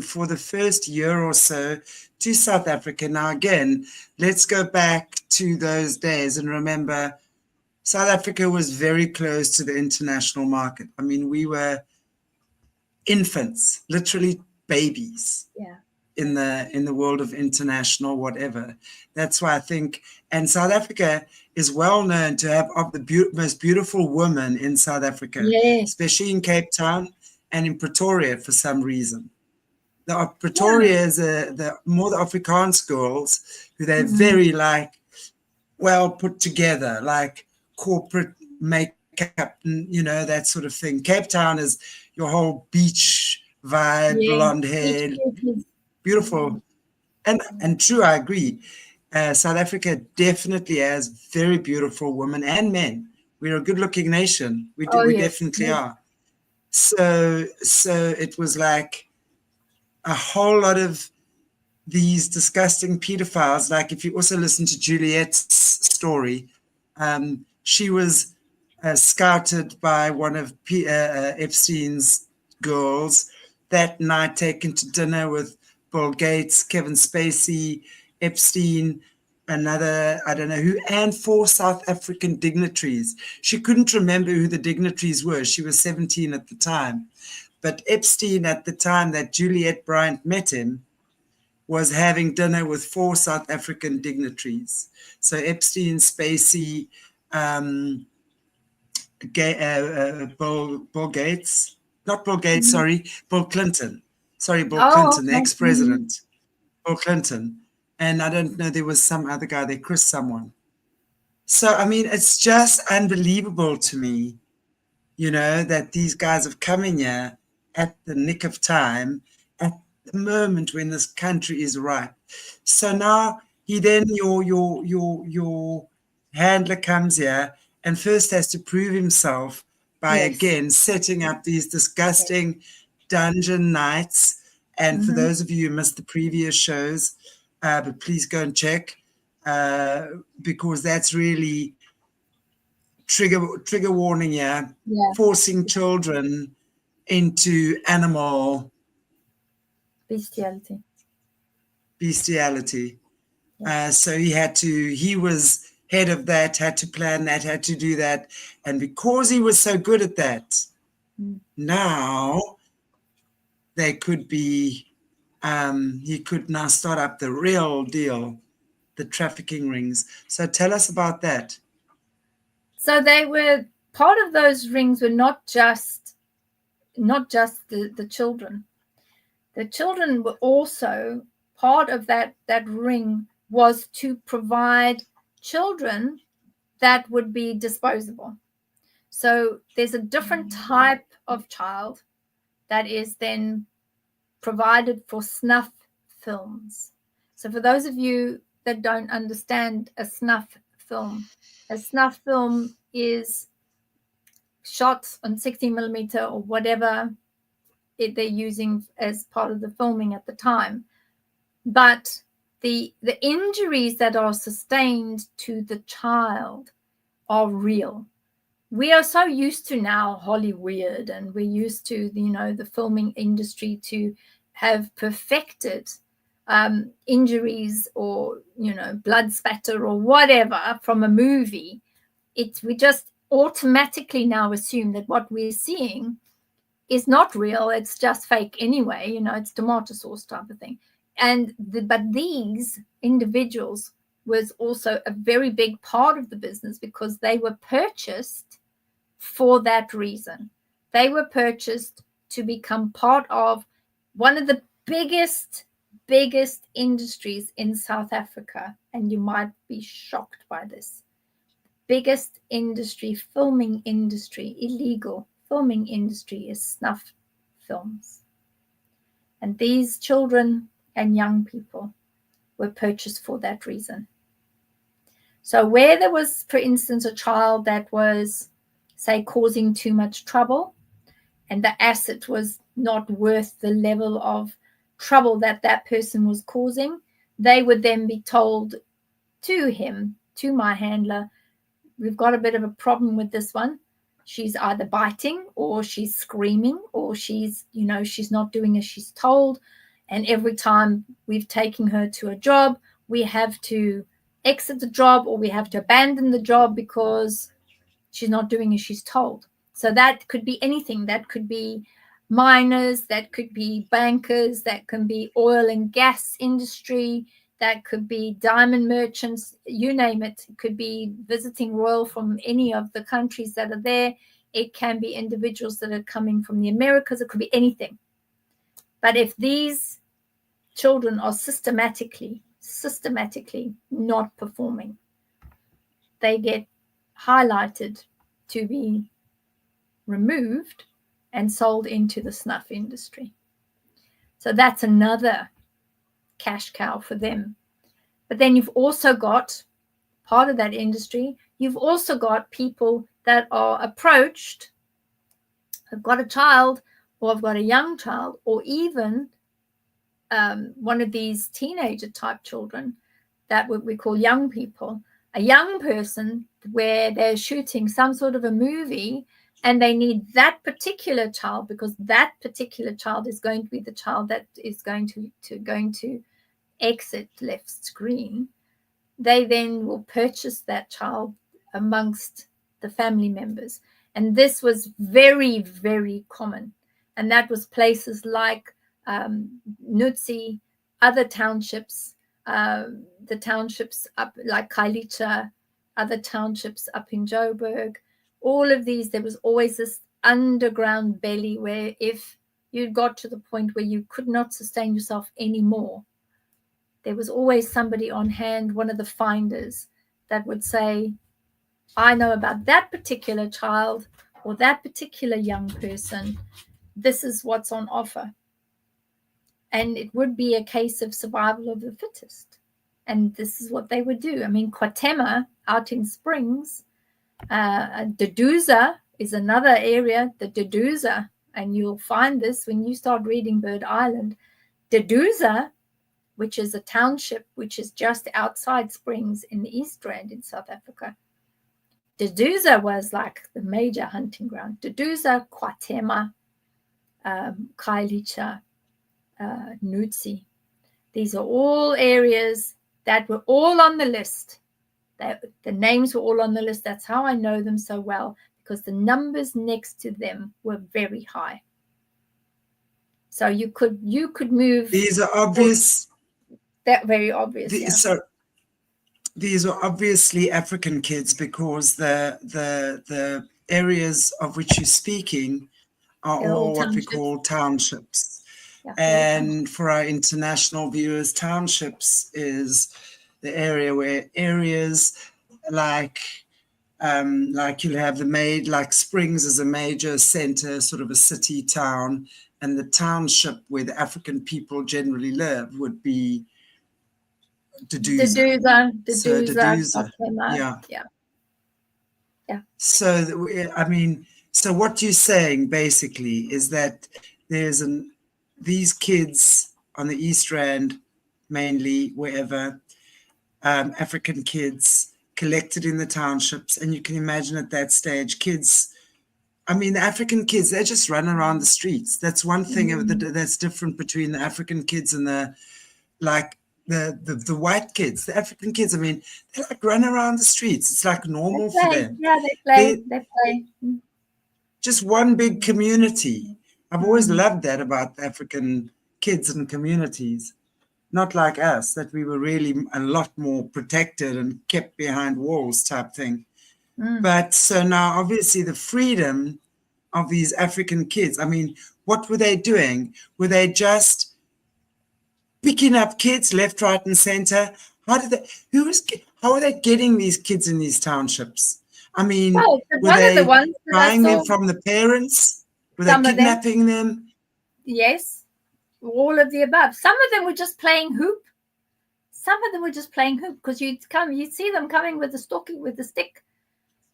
for the first year or so to South Africa. Now, again, let's go back to those days and remember South Africa was very close to the international market. I mean, we were infants, literally babies. Yeah. In the world of international whatever. That's why I think, and South Africa is well known to have of the most beautiful women in South Africa, especially in Cape Town and in Pretoria for some reason. Pretoria is the more the Afrikaans girls, who they're very well put together, like corporate makeup, that sort of thing. Cape Town is your whole beach vibe, blonde hair. Beautiful. And true, I agree. South Africa definitely has very beautiful women and men. We're a good-looking nation. We definitely are. So it was like a whole lot of these disgusting pedophiles. Like if you also listen to Juliet's story, she was scouted by one of Epstein's girls that night, taken to dinner with Bill Gates, Kevin Spacey, Epstein, another, I don't know who, and 4 South African dignitaries. She couldn't remember who the dignitaries were. She was 17 at the time. But Epstein, at the time that Juliet Bryant met him, was having dinner with 4 South African dignitaries. So Epstein, Spacey, Bill Gates, not Bill Gates, sorry, Bill Clinton. Sorry, Bill Clinton, the ex-president. Bill Clinton. And I don't know, there was some other guy there, Chris someone. So, I mean, it's just unbelievable to me, you know, that these guys have come in here at the nick of time, at the moment when this country is ripe. So now your handler comes here and first has to prove himself by again setting up these disgusting dungeon nights. And for those of you who missed the previous shows, but please go and check, because that's really trigger warning here, forcing children into animal bestiality. So he was head of that, had to plan that, had to do that. And because he was so good at that, now they could be, he could now start up the real deal, the trafficking rings. So tell us about that. So they were, part of those rings were not just the children. The children were also part of that ring, was to provide children that would be disposable. So there's a different type of child that is then provided for snuff films. So for those of you that don't understand a snuff film is shot on 16mm or whatever they're using as part of the filming at the time. But the injuries that are sustained to the child are real. We are so used to now Hollywood, and we're used to, you know, the filming industry to have perfected injuries or, you know, blood spatter or whatever from a movie. We just automatically now assume that what we're seeing is not real. It's just fake anyway. You know, it's tomato sauce type of thing. But these individuals was also a very big part of the business, because they were purchased for that reason. They were purchased to become part of one of the biggest industries in South Africa. And you might be shocked by this. Biggest industry, filming industry, illegal filming industry, is snuff films. And these children and young people were purchased for that reason. So where there was, for instance, a child that was, say, causing too much trouble, and the asset was not worth the level of trouble that person was causing, they would then be told to my handler, we've got a bit of a problem with this one. She's either biting or she's screaming or she's not doing as she's told. And every time we've taken her to a job, we have to exit the job or we have to abandon the job because she's not doing as she's told. So that could be anything. That could be miners, that could be bankers, that can be oil and gas industry, that could be diamond merchants, you name it. It could be visiting royal from any of the countries that are there. It can be individuals that are coming from the Americas. It could be anything. But if these children are systematically not performing, they get highlighted to be removed and sold into the snuff industry. So that's another cash cow for them. But then you've also got part of that industry. You've also got people that are approached, have got a child or have got a young child, or even one of these teenager type children that we call young people, a young person where they're shooting some sort of a movie and they need that particular child because that particular child is going to be the child that is going to exit left screen. They then will purchase that child amongst the family members. And this was very, very common. And that was places like Nutsi, other townships, the townships up like Kailicha, other townships up in Joburg. All of these, there was always this underground belly where if you got to the point where you could not sustain yourself anymore, there was always somebody on hand, one of the finders, that would say, I know about that particular child or that particular young person. This is what's on offer. And it would be a case of survival of the fittest. And this is what they would do. I mean, Kwatema out in Springs, Deduza is another area, the Deduza, and you'll find this when you start reading Bird Island. Deduza, which is a township which is just outside Springs in the East Rand in South Africa. Deduza was like the major hunting ground. Deduza, Kwatema, Kailicha, Nutsi. These are all areas that were all on the list. The names were all on the list. That's how I know them so well, because the numbers next to them were very high. So you could move. These are obvious. That very obvious. So these are obviously African kids, because the areas of which you're speaking are all what we call townships. Yeah, and for our international viewers, townships is the area where areas like you'll have like Springs is a major center, sort of a city town, and the township where the African people generally live would be Deduza. Deduza. Yeah. So, I mean, so what you're saying basically is that these kids on the East Rand, mainly wherever, African kids collected in the townships, and you can imagine at that stage, kids, I mean, the African kids, they just run around the streets. That's one thing that's different between the African kids and the white kids. The African kids, I mean, they like run around the streets. It's like normal for them. Yeah, they play. Just one big community. I've always loved that about African kids and communities. Not like us, that we were really a lot more protected and kept behind walls type thing. But so now, obviously, the freedom of these African kids, I mean, what were they doing? Were they just picking up kids left, right, and center? How are they getting these kids in these townships? I mean, were they buying them from the parents? Were they kidnapping them? Yes, all of the above. Some of them were just playing hoop. Because you'd see them coming with the stick,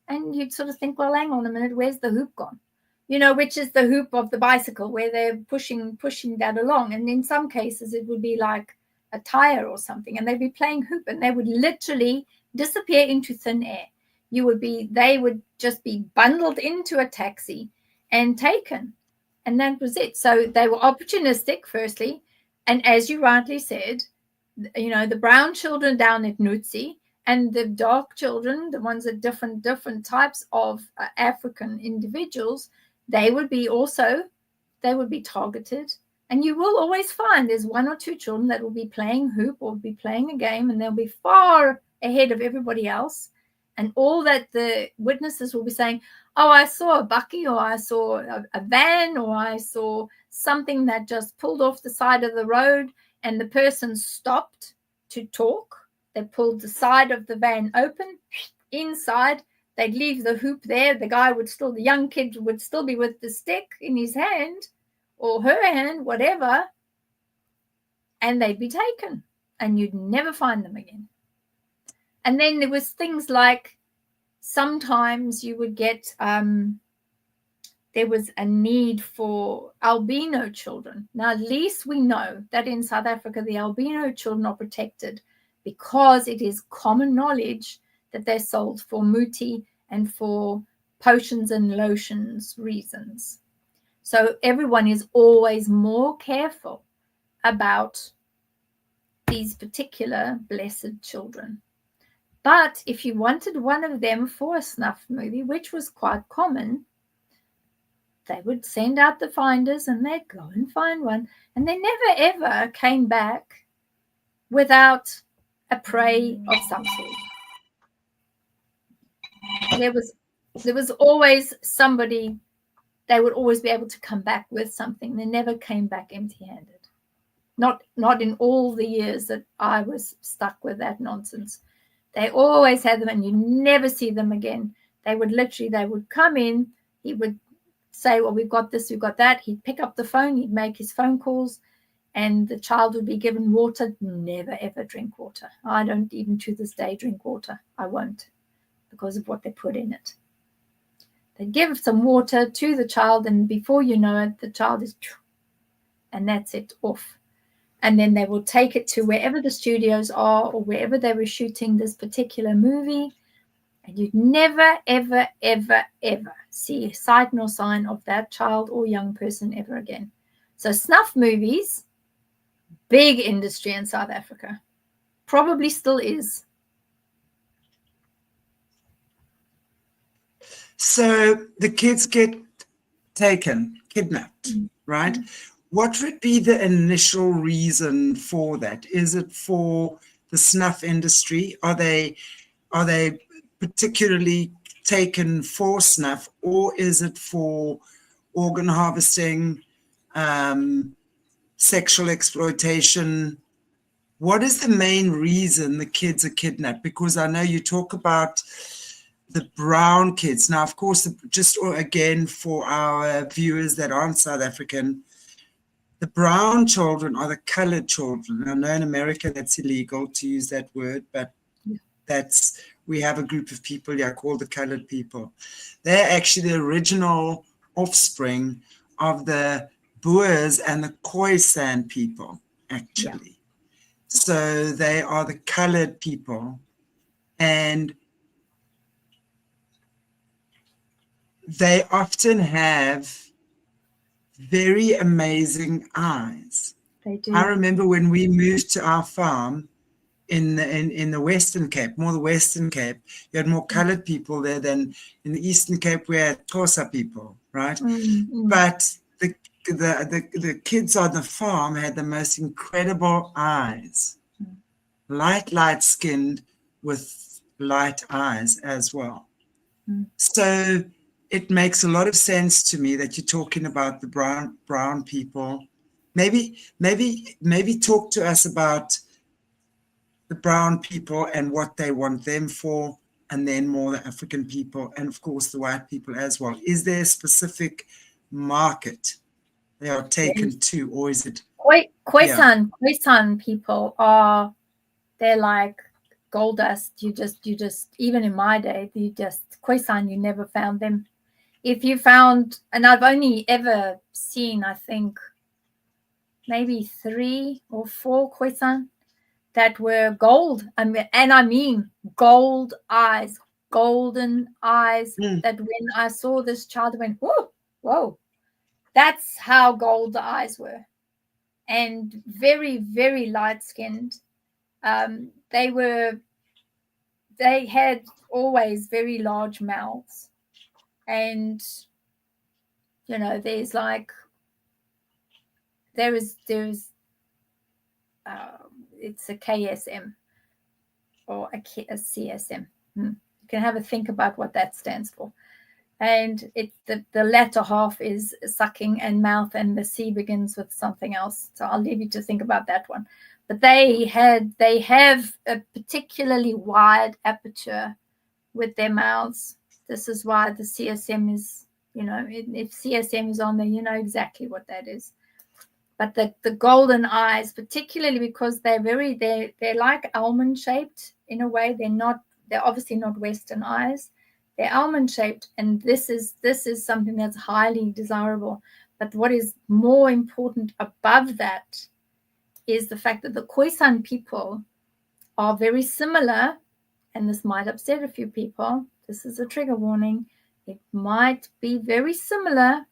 and you'd sort of think, well, hang on a minute, where's the hoop gone? You know, which is the hoop of the bicycle where they're pushing that along. And in some cases, it would be like a tire or something, and they'd be playing hoop, and they would literally disappear into thin air. They would just be bundled into a taxi and taken, and that was it. So they were opportunistic, firstly, and as you rightly said, you know, the brown children down at Nutsi and the dark children, the ones that different types of African individuals, they would be targeted. And you will always find there's one or two children that will be playing hoop or be playing a game, and they'll be far ahead of everybody else. And all that the witnesses will be saying, oh, I saw a bucky, or I saw a van, or I saw something that just pulled off the side of the road, and the person stopped to talk. They pulled the side of the van open, inside. They'd leave the hoop there. The young kid would still be with the stick in his hand or her hand, whatever, and they'd be taken, and you'd never find them again. And then there was things like sometimes you would get, there was a need for albino children. Now, at least we know that in South Africa, the albino children are protected because it is common knowledge that they're sold for muti and for potions and lotions reasons. So everyone is always more careful about these particular blessed children. But if you wanted one of them for a snuff movie, which was quite common, they would send out the finders and they'd go and find one. And they never, ever came back without a prey of some sort. There was always somebody, they would always be able to come back with something. They never came back empty-handed. Not in all the years that I was stuck with that nonsense. They always had them, and you never see them again. They would come in, he would say, well, we've got this, we've got that. He'd pick up the phone, he'd make his phone calls, and the child would be given water. Never, ever drink water. I don't even to this day drink water. I won't, because of what they put in it. They give some water to the child, and before you know it, the child is, and that's it, off. And then they will take it to wherever the studios are or wherever they were shooting this particular movie. And you'd never, ever, ever, ever see a sight nor sign of that child or young person ever again. So snuff movies, big industry in South Africa, probably still is. So the kids get taken, kidnapped, right? What would be the initial reason for that? Is it for the snuff industry? Are they particularly taken for snuff, or is it for organ harvesting, sexual exploitation? What is the main reason the kids are kidnapped? Because I know you talk about the brown kids. Now, of course, just again for our viewers that aren't South African, the brown children are the colored children. I know in America that's illegal to use that word, but we have a group of people here called the colored people. They're actually the original offspring of the Boers and the KoiSan people, actually. Yeah. So they are the colored people, and they often have very amazing eyes. They do. I remember when we moved to our farm in the Western Cape, more the Western Cape, you had more colored people there than in the Eastern Cape. We had Xhosa people, right? But the kids on the farm had the most incredible eyes, light skinned with light eyes as well. So it makes a lot of sense to me that you're talking about the brown people. Maybe talk to us about the brown people and what they want them for, and then more the African people, and of course the white people as well. Is there a specific market they are taken to, or is it Khoisan people they're like gold dust. You just even in my day, Khoisan, you never found them. If you found, and I've only ever seen, I think, maybe 3 or 4 Khoisan that were gold. And I mean gold eyes, golden eyes, that when I saw this child, I went, whoa, that's how gold the eyes were. And very, very light-skinned. They had always very large mouths. And, you know, there's it's a KSM or a CSM. You can have a think about what that stands for. And the latter half is sucking and mouth, and the C begins with something else. So I'll leave you to think about that one. But they have a particularly wide aperture with their mouths. This is why the CSM is, you know, if CSM is on there, you know exactly what that is. But the golden eyes, particularly because they're like almond shaped in a way. They're obviously not Western eyes. They're almond shaped, and this is something that's highly desirable. But what is more important above that is the fact that the Khoisan people are very similar, and this might upset a few people. This is a trigger warning. It might be very similar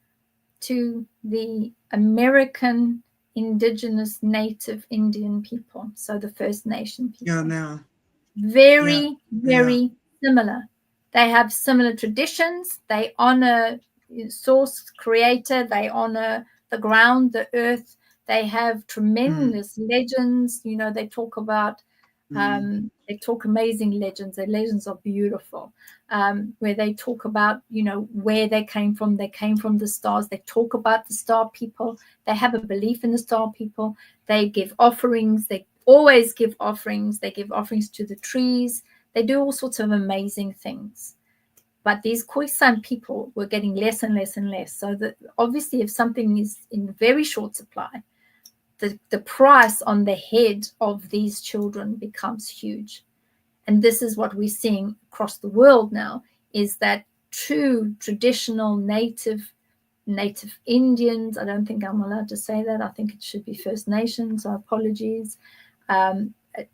to the American indigenous native Indian people, so the First Nation people. Yeah, now. Very similar. They have similar traditions. They honor source creator. They honor the ground, the earth. They have tremendous legends. You know, they talk about They talk amazing legends. Their legends are beautiful, where they talk about, where they came from. They came from the stars. They talk about the star people. They have a belief in the star people. They give offerings. They always give offerings. They give offerings to the trees. They do all sorts of amazing things. But these KoiSan people were getting less and less and less. So that obviously if something is in very short supply, the price on the head of these children becomes huge. And this is what we're seeing across the world now, is that true traditional native Indians, I don't think I'm allowed to say that. I think it should be First Nations, so apologies.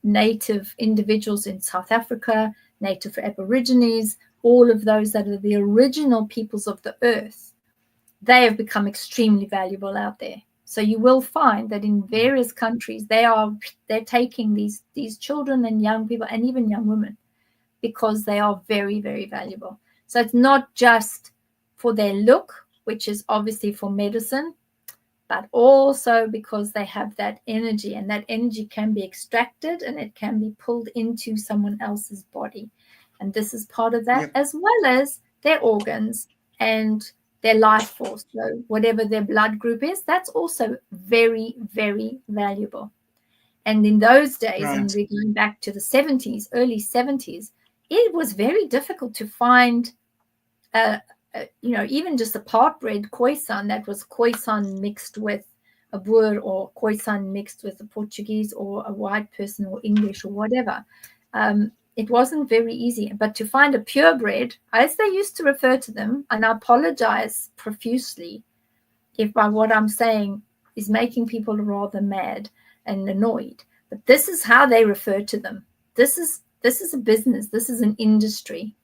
Native individuals in South Africa, native Aborigines, all of those that are the original peoples of the earth, they have become extremely valuable out there. So you will find that in various countries, they're taking these children and young people and even young women because they are very, very valuable. So it's not just for their look, which is obviously for medicine, but also because they have that energy, and that energy can be extracted and it can be pulled into someone else's body. And this is part of that, as well as their organs and their life force. So whatever their blood group is, that's also very, very valuable. And in those days, and we're going back to the 70s, early 70s, it was very difficult to find, even just a part-bred KoiSan that was KoiSan mixed with a Boer, or KoiSan mixed with a Portuguese or a white person or English or whatever. It wasn't very easy. But to find a purebred, as they used to refer to them, and I apologize profusely if by what I'm saying is making people rather mad and annoyed, but this is how they refer to them. This is a business. This is an industry.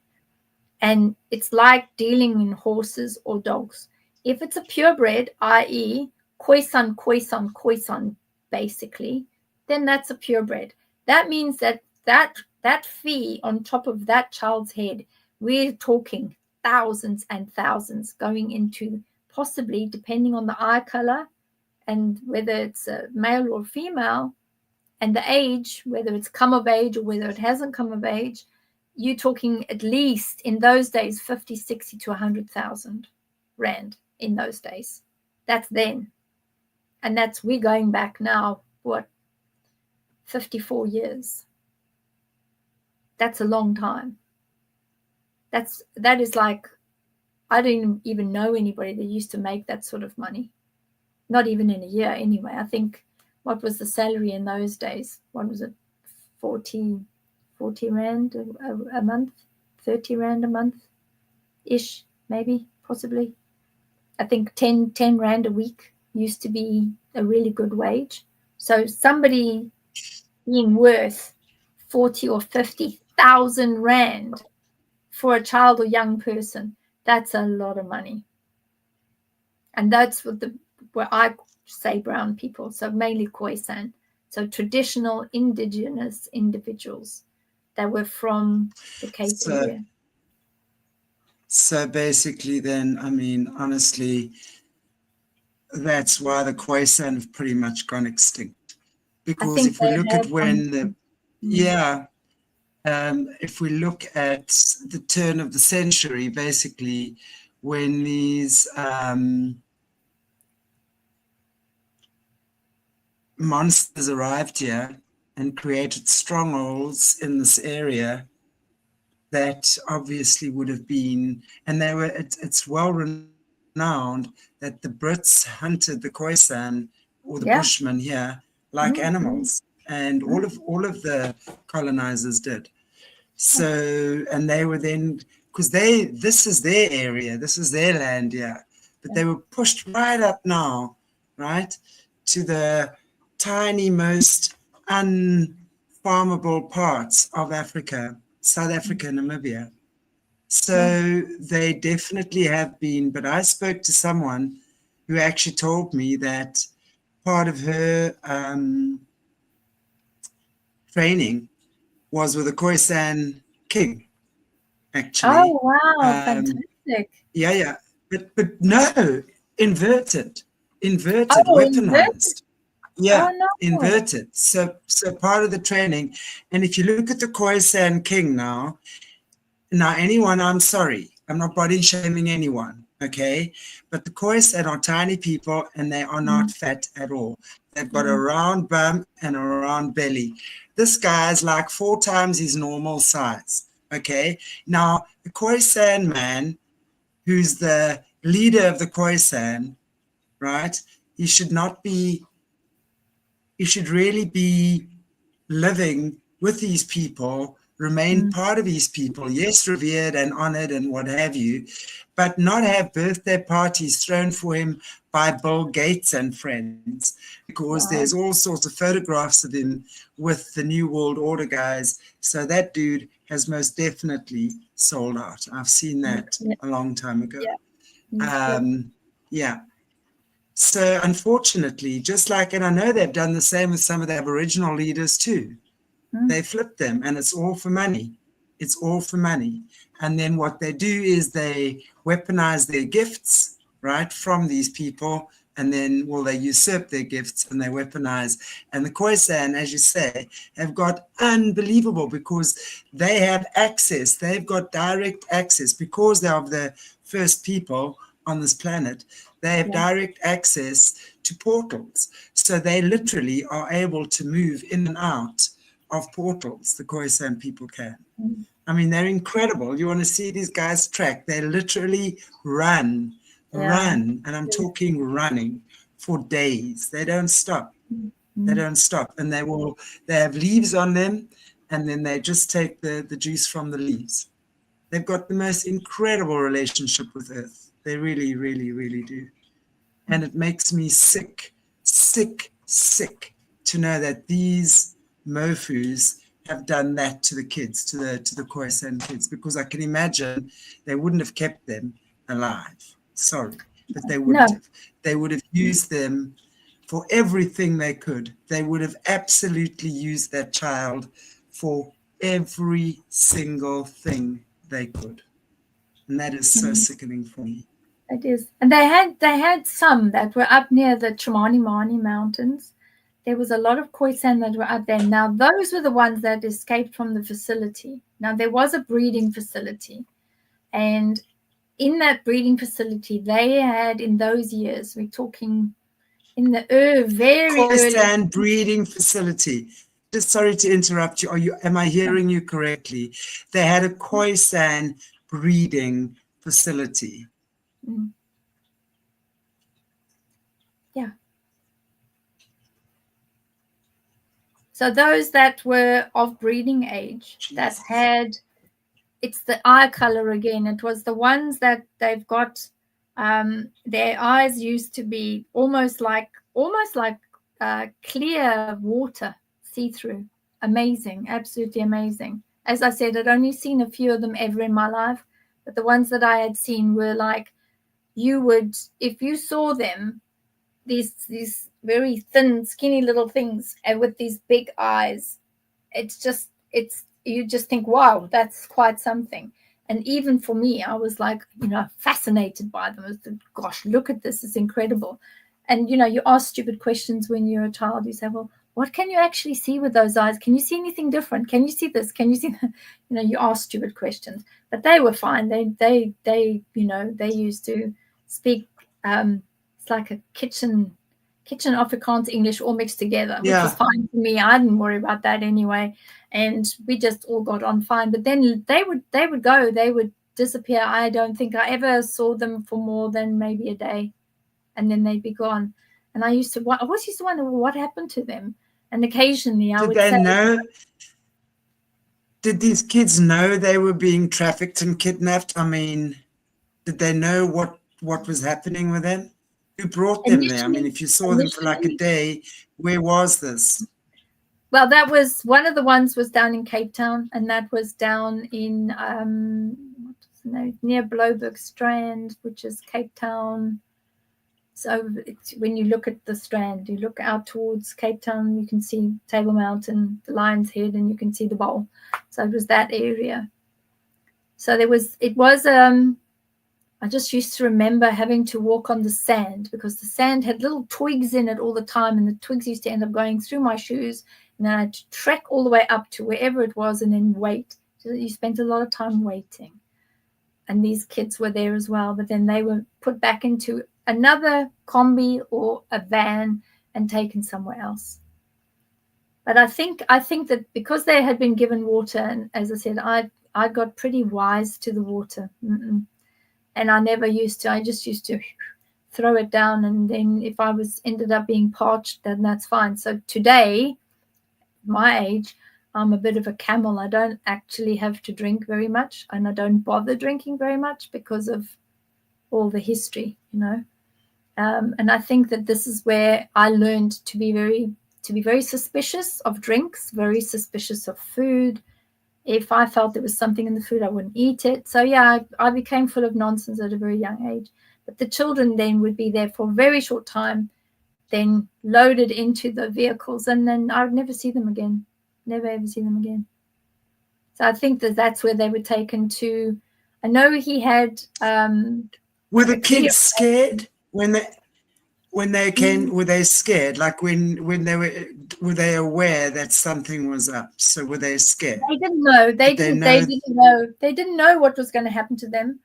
And it's like dealing in horses or dogs. If it's a purebred, i.e. KoiSan, basically, then that's a purebred. That means that fee on top of that child's head, we're talking thousands and thousands going into, possibly, depending on the eye color and whether it's a male or female, and the age, whether it's come of age or whether it hasn't come of age, you're talking at least in those days 50, 60 to 100,000 rand in those days. That's then. And we're going back now, 54 years. That's a long time. That is like, I don't even know anybody that used to make that sort of money. Not even in a year anyway. I think, what was the salary in those days? What was it? 40 rand a month, 30 rand a month-ish, maybe, possibly. I think 10 rand a week used to be a really good wage. So somebody being worth 40 or 50,000 rand for a child or young person, that's a lot of money. And that's what I say brown people, so mainly KoiSan, so traditional indigenous individuals that were from the Cape area. So basically then, I mean, honestly, that's why the KoiSan have pretty much gone extinct. Because if we look at when if we look at the turn of the century, basically, when these monsters arrived here and created strongholds in this area, that obviously would have been, and it's well renowned that the Brits hunted the KoiSan or the Bushmen here like animals, and all of the colonizers did. So, and they were then, because this is their area, this is their land here, but they were pushed right up now, right, to the tiny, most unfarmable parts of Africa, South Africa, Namibia. So they definitely have been, but I spoke to someone who actually told me that part of her training was with a KoiSan king, actually. Oh, wow, fantastic. But no, inverted, weaponized. Yeah, Oh no. inverted. So part of the training, and if you look at the KoiSan king now anyone, I'm sorry, I'm not body shaming anyone, okay? But the KoiSan are tiny people and they are not fat at all. They've got a round bum and a round belly. This guy's like 4 times his normal size, okay? Now, the KoiSan man, who's the leader of the KoiSan, right? He should not be, he should really be living with these people, remain part of these people, yes, revered and honored and what have you, but not have birthday parties thrown for him by Bill Gates and friends, because there's all sorts of photographs of him with the New World Order guys. So that dude has most definitely sold out. I've seen that a long time ago. Yeah. So unfortunately, just like, and I know they've done the same with some of the Aboriginal leaders too. They flip them, and it's all for money. It's all for money. And then what they do is they weaponize their gifts, right, from these people, and then, well, they usurp their gifts and they weaponize. And the KoiSan, as you say, have got unbelievable, because they have access. They've got direct access because they're of the first people on this planet. They have direct access to portals. So they literally are able to move in and out of portals. The KoiSan people can. I mean, they're incredible. You want to see these guys track? They literally run, and I'm talking running for days. They don't stop. They don't stop. And they have leaves on them, and then they just take the juice from the leaves. They've got the most incredible relationship with Earth. They really, really, really do. And it makes me sick to know that these mofus have done that to the kids, to the KoiSan kids, because I can imagine they wouldn't have kept them alive. Sorry, but they wouldn't have. They would have used them for everything they could. They would have absolutely used that child for every single thing they could. And that is so sickening for me. It is. And they had some that were up near the Chimani Mountains. There was a lot of KoiSan that were up there. Now, those were the ones that escaped from the facility. Now, there was a breeding facility. And in that breeding facility, they had, in those years, we're talking in the very KoiSan early... breeding facility. Just sorry to interrupt you. Am I hearing you correctly? They had a KoiSan breeding facility. Yeah. So those that were of breeding age, that had, it's the eye color again. It was the ones that they've got, their eyes used to be almost like clear water, see-through. Amazing, absolutely amazing. As I said, I'd only seen a few of them ever in my life, but the ones that I had seen were like, you would, if you saw them, these very thin, skinny little things, and with these big eyes, you just think, wow, that's quite something. And even for me, I was like, fascinated by them. I was like, gosh, look at this, it's incredible. And you ask stupid questions when you're a child. You say, well, what can you actually see with those eyes? Can you see anything different? Can you see this? Can you see that? You ask stupid questions. But they were fine. They used to speak, it's like a kitchen Afrikaans English all mixed together, which was fine for me. I didn't worry about that anyway, and we just all got on fine. But then they would disappear. I don't think I ever saw them for more than maybe a day, and then they'd be gone. And I always used to wonder, well, what happened to them? And occasionally I would say, did these kids know they were being trafficked and kidnapped? I mean, did they know what was happening with them? Who brought them there? I mean, if you saw them for like a day, where was this? Well, that was one of the ones was down in Cape Town, and that was down in near Bloberg Strand, which is Cape Town. So when you look at the Strand, you look out towards Cape Town, you can see Table Mountain, the Lion's Head, and you can see the bowl. So it was that area. So it was I just used to remember having to walk on the sand because the sand had little twigs in it all the time, and the twigs used to end up going through my shoes, and then I had to trek all the way up to wherever it was and then wait. So you spent a lot of time waiting. And these kids were there as well, but then they were put back into another combi or a van and taken somewhere else. But I think that because they had been given water, and as I said, I got pretty wise to the water. And I never used to. I just used to throw it down, and then if I ended up being parched, then that's fine. So today, my age, I'm a bit of a camel. I don't actually have to drink very much, and I don't bother drinking very much because of all the history, And I think that this is where I learned to be very suspicious of drinks, very suspicious of food. If I felt there was something in the food, I wouldn't eat it. So yeah, I became full of nonsense at a very young age. But the children then would be there for a very short time, then loaded into the vehicles, and then I would never see them again. Never ever see them again. So I think that's where they were taken to. I know he had. Were the kids scared when they came? Were they scared? Like when they were they aware that something was up? So were they scared? They didn't know. They didn't know what was going to happen to them.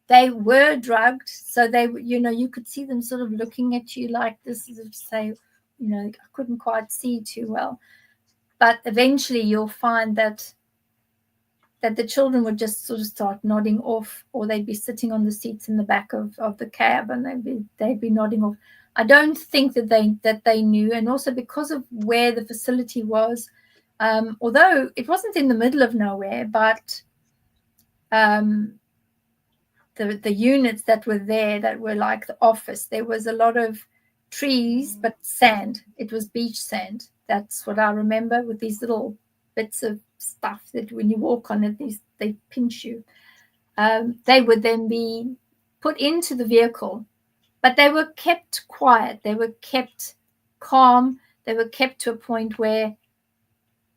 They were drugged, so they, you could see them sort of looking at you like this, as if to say, I couldn't quite see too well. But eventually, you'll find that the children would just sort of start nodding off, or they'd be sitting on the seats in the back of the cab, and they'd be nodding off. I don't think that they knew, and also because of where the facility was, although it wasn't in the middle of nowhere, but the units that were there, that were like the office, there was a lot of trees, but sand. It was beach sand. That's what I remember, with these little bits of stuff that when you walk on it, they pinch you. They would then be put into the vehicle, but they were kept quiet. They were kept calm. They were kept to a point where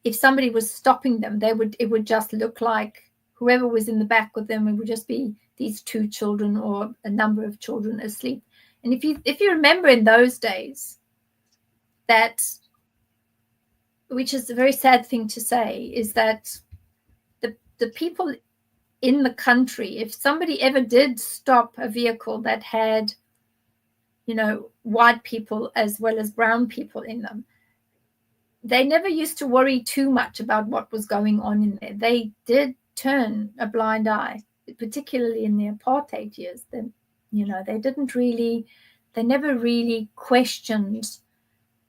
if somebody was stopping them, it would just look like whoever was in the back with them, it would just be these two children or a number of children asleep. And if you remember in those days, that, which is a very sad thing to say, is that the people in the country, if somebody ever did stop a vehicle that had, white people as well as brown people in them, they never used to worry too much about what was going on in there. They did turn a blind eye, particularly in the apartheid years. Then, they never really questioned,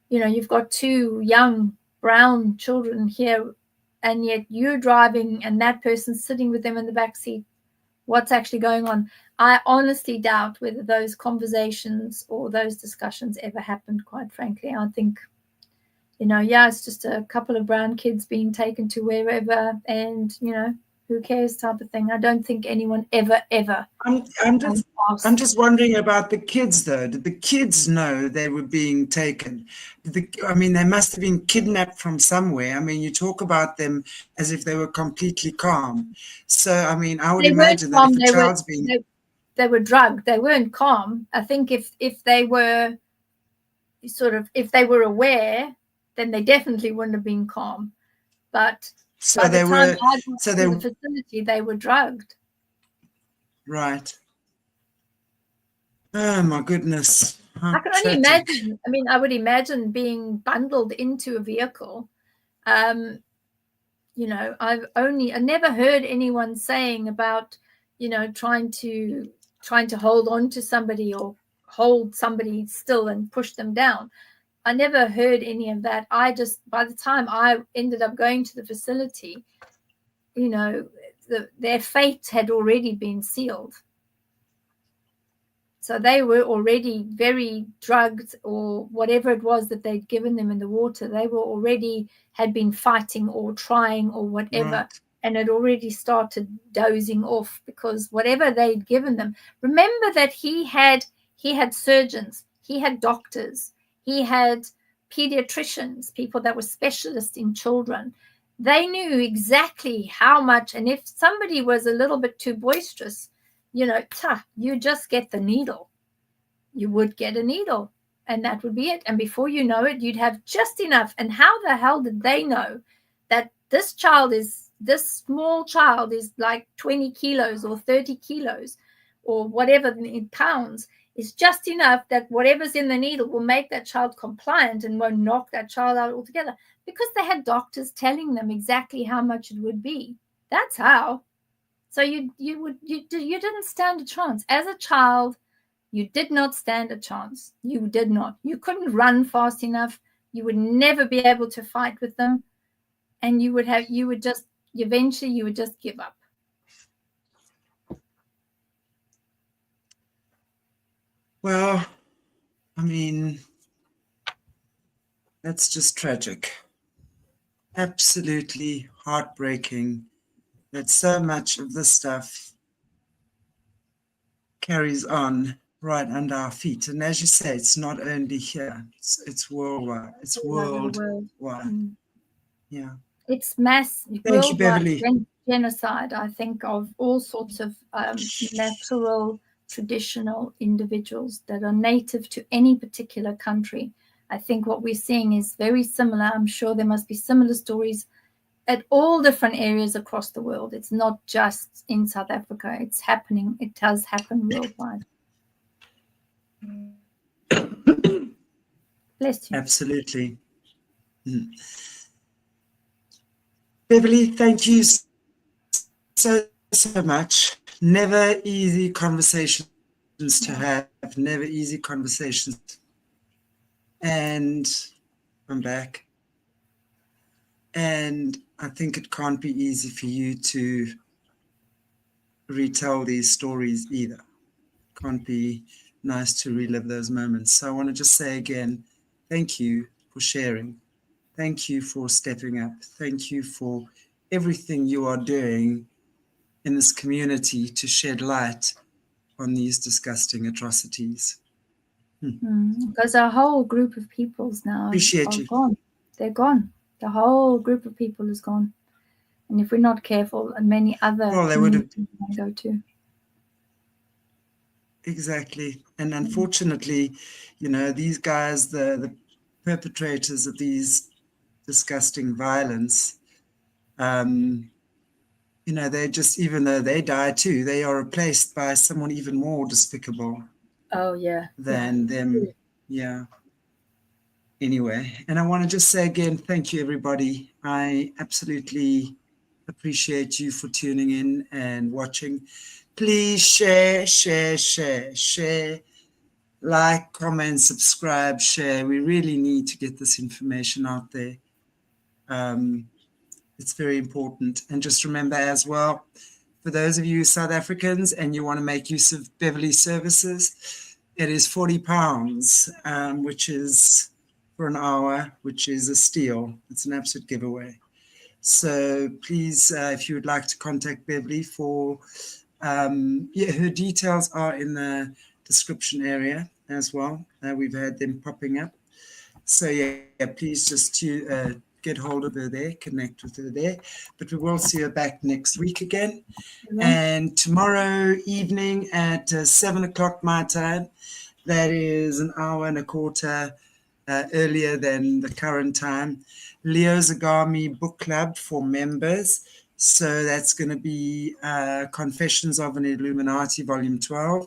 you've got two young brown children here, and yet you're driving and that person's sitting with them in the back seat. What's actually going on? I honestly doubt whether those conversations or those discussions ever happened, quite frankly. I think, it's just a couple of brown kids being taken to wherever, and, who cares type of thing. I don't think anyone ever. I'm just wondering about the kids, though. Did the kids know they were being taken? They must have been kidnapped from somewhere. You talk about them as if they were completely calm. So, I would imagine that if a child's being... They were drugged. They weren't calm. I think if they were if they were aware, then they definitely wouldn't have been calm. But by the time I got to the facility, they were drugged. Right. Oh my goodness. I can only imagine. I would imagine being bundled into a vehicle. I never heard anyone saying about, trying to hold on to somebody or hold somebody still and push them down. I never heard any of that. By the time I ended up going to the facility, their fate had already been sealed. So they were already very drugged, or whatever it was that they'd given them in the water. They had been fighting or trying or whatever, right. And had already started dozing off because whatever they'd given them. Remember that he had surgeons, he had doctors, he had pediatricians, people that were specialists in children. They knew exactly how much, and if somebody was a little bit too boisterous, you just get the needle. You would get a needle, and that would be it. And before you know it, you'd have just enough. And how the hell did they know that this small child is like 20 kilos or 30 kilos or whatever in pounds is just enough that whatever's in the needle will make that child compliant and won't knock that child out altogether? Because they had doctors telling them exactly how much it would be. That's how. So you didn't stand a chance. As a child, you did not stand a chance. You did not. You couldn't run fast enough. You would never be able to fight with them. And eventually you would just give up. Well, I mean, that's just tragic. Absolutely heartbreaking that so much of this stuff carries on right under our feet. And as you say, it's not only here, it's worldwide. It's worldwide. Yeah. It's mass Thank you, Beverli. genocide, I think, of all sorts of natural, traditional individuals that are native to any particular country. I think what we're seeing is very similar. I'm sure there must be similar stories at all different areas across the world. It's not just in South Africa. It's happening. It does happen worldwide. Bless you. Absolutely. Beverli, thank you so much. Never easy conversations to have. Never easy conversations. And I'm back. And I think it can't be easy for you to retell these stories either. Can't be nice to relive those moments. So I want to just say again, thank you for sharing. Thank you for stepping up. Thank you for everything you are doing in this community to shed light on these disgusting atrocities. Because our whole group of peoples now Appreciate you. Gone. They're gone. The whole group of people is gone. And if we're not careful, many other communities may go too. Exactly. And unfortunately, these guys, the perpetrators of these disgusting violence, they just, even though they die too, they are replaced by someone even more despicable. Oh, yeah. Than them. Yeah. Anyway, and I want to just say again, thank you, everybody. I absolutely appreciate you for tuning in and watching. Please share, like, comment, subscribe, share. We really need to get this information out there. It's very important. And just remember as well, for those of you South Africans and you want to make use of Beverli services, it is £40, which is for an hour, which is a steal. It's an absolute giveaway. So please, if you would like to contact Beverli for, her details are in the description area as well. We've had them popping up. So please just get hold of her there, connect with her there. But we will see her back next week again. And tomorrow evening at 7 o'clock my time, that is an hour and a quarter earlier than the current time, Leo Zagami Book Club for members. So that's going to be Confessions of an Illuminati, Volume 12.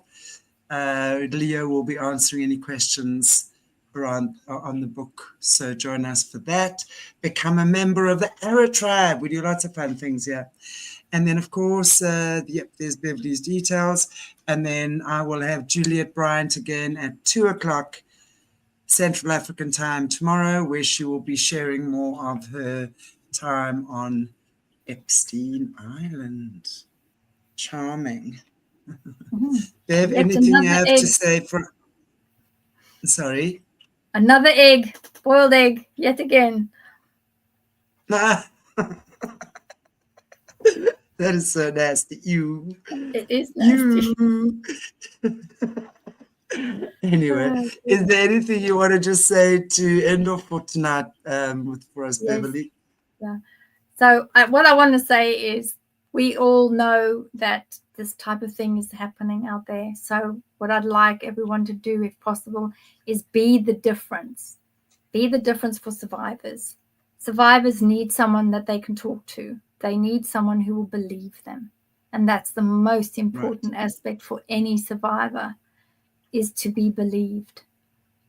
Leo will be answering any questions on the book. So join us for that. Become a member of the Arrow Tribe. We do lots of fun things here. And then, of course, there's Beverli's details. And then I will have Juliet Bryant again at 2 o'clock Central African time tomorrow, where she will be sharing more of her time on Epstein Island. Charming. Bev, anything you have to say for... Sorry? Another egg, boiled egg, yet again. That is so nasty. You. It is nasty. Anyway, is there anything you want to just say to end off for tonight for us, Yes. Beverli? Yeah. So what I want to say is we all know that this type of thing is happening out there. So what I'd like everyone to do, if possible, is be the difference. Be the difference for survivors. Survivors need someone that they can talk to. They need someone who will believe them. And that's the most important aspect for any survivor, is to be believed.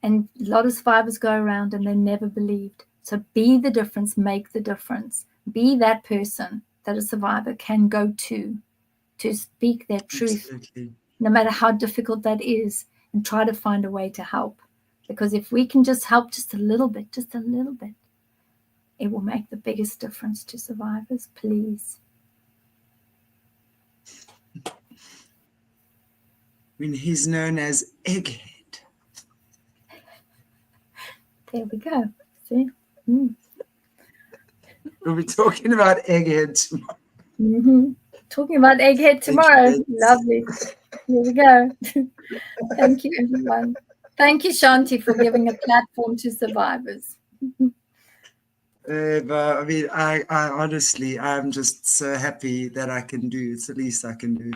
And a lot of survivors go around and they're never believed. So be the difference, make the difference. Be that person that a survivor can go to speak their truth, no matter how difficult that is, and try to find a way to help. Because if we can just help just a little bit, it will make the biggest difference to survivors, please. I mean, he's known as Egghead. There we go. See? We'll be talking about Egghead tomorrow. Mm-hmm. Talking about Egghead tomorrow. Lovely. Here we go. Thank you, everyone. Thank you, Shanti, for giving a platform to survivors. But I mean, I honestly, I'm just so happy that I can do. It's the least I can do.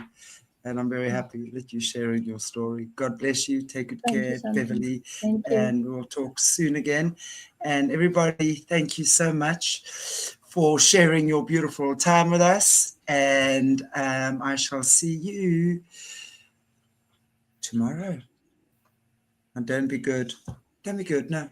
And I'm very happy that you're sharing your story. God bless you. Take good care, Beverli. Thank you. And we'll talk soon again. And everybody, thank you so much for sharing your beautiful time with us. And I shall see you tomorrow. And don't be good. Don't be good. No.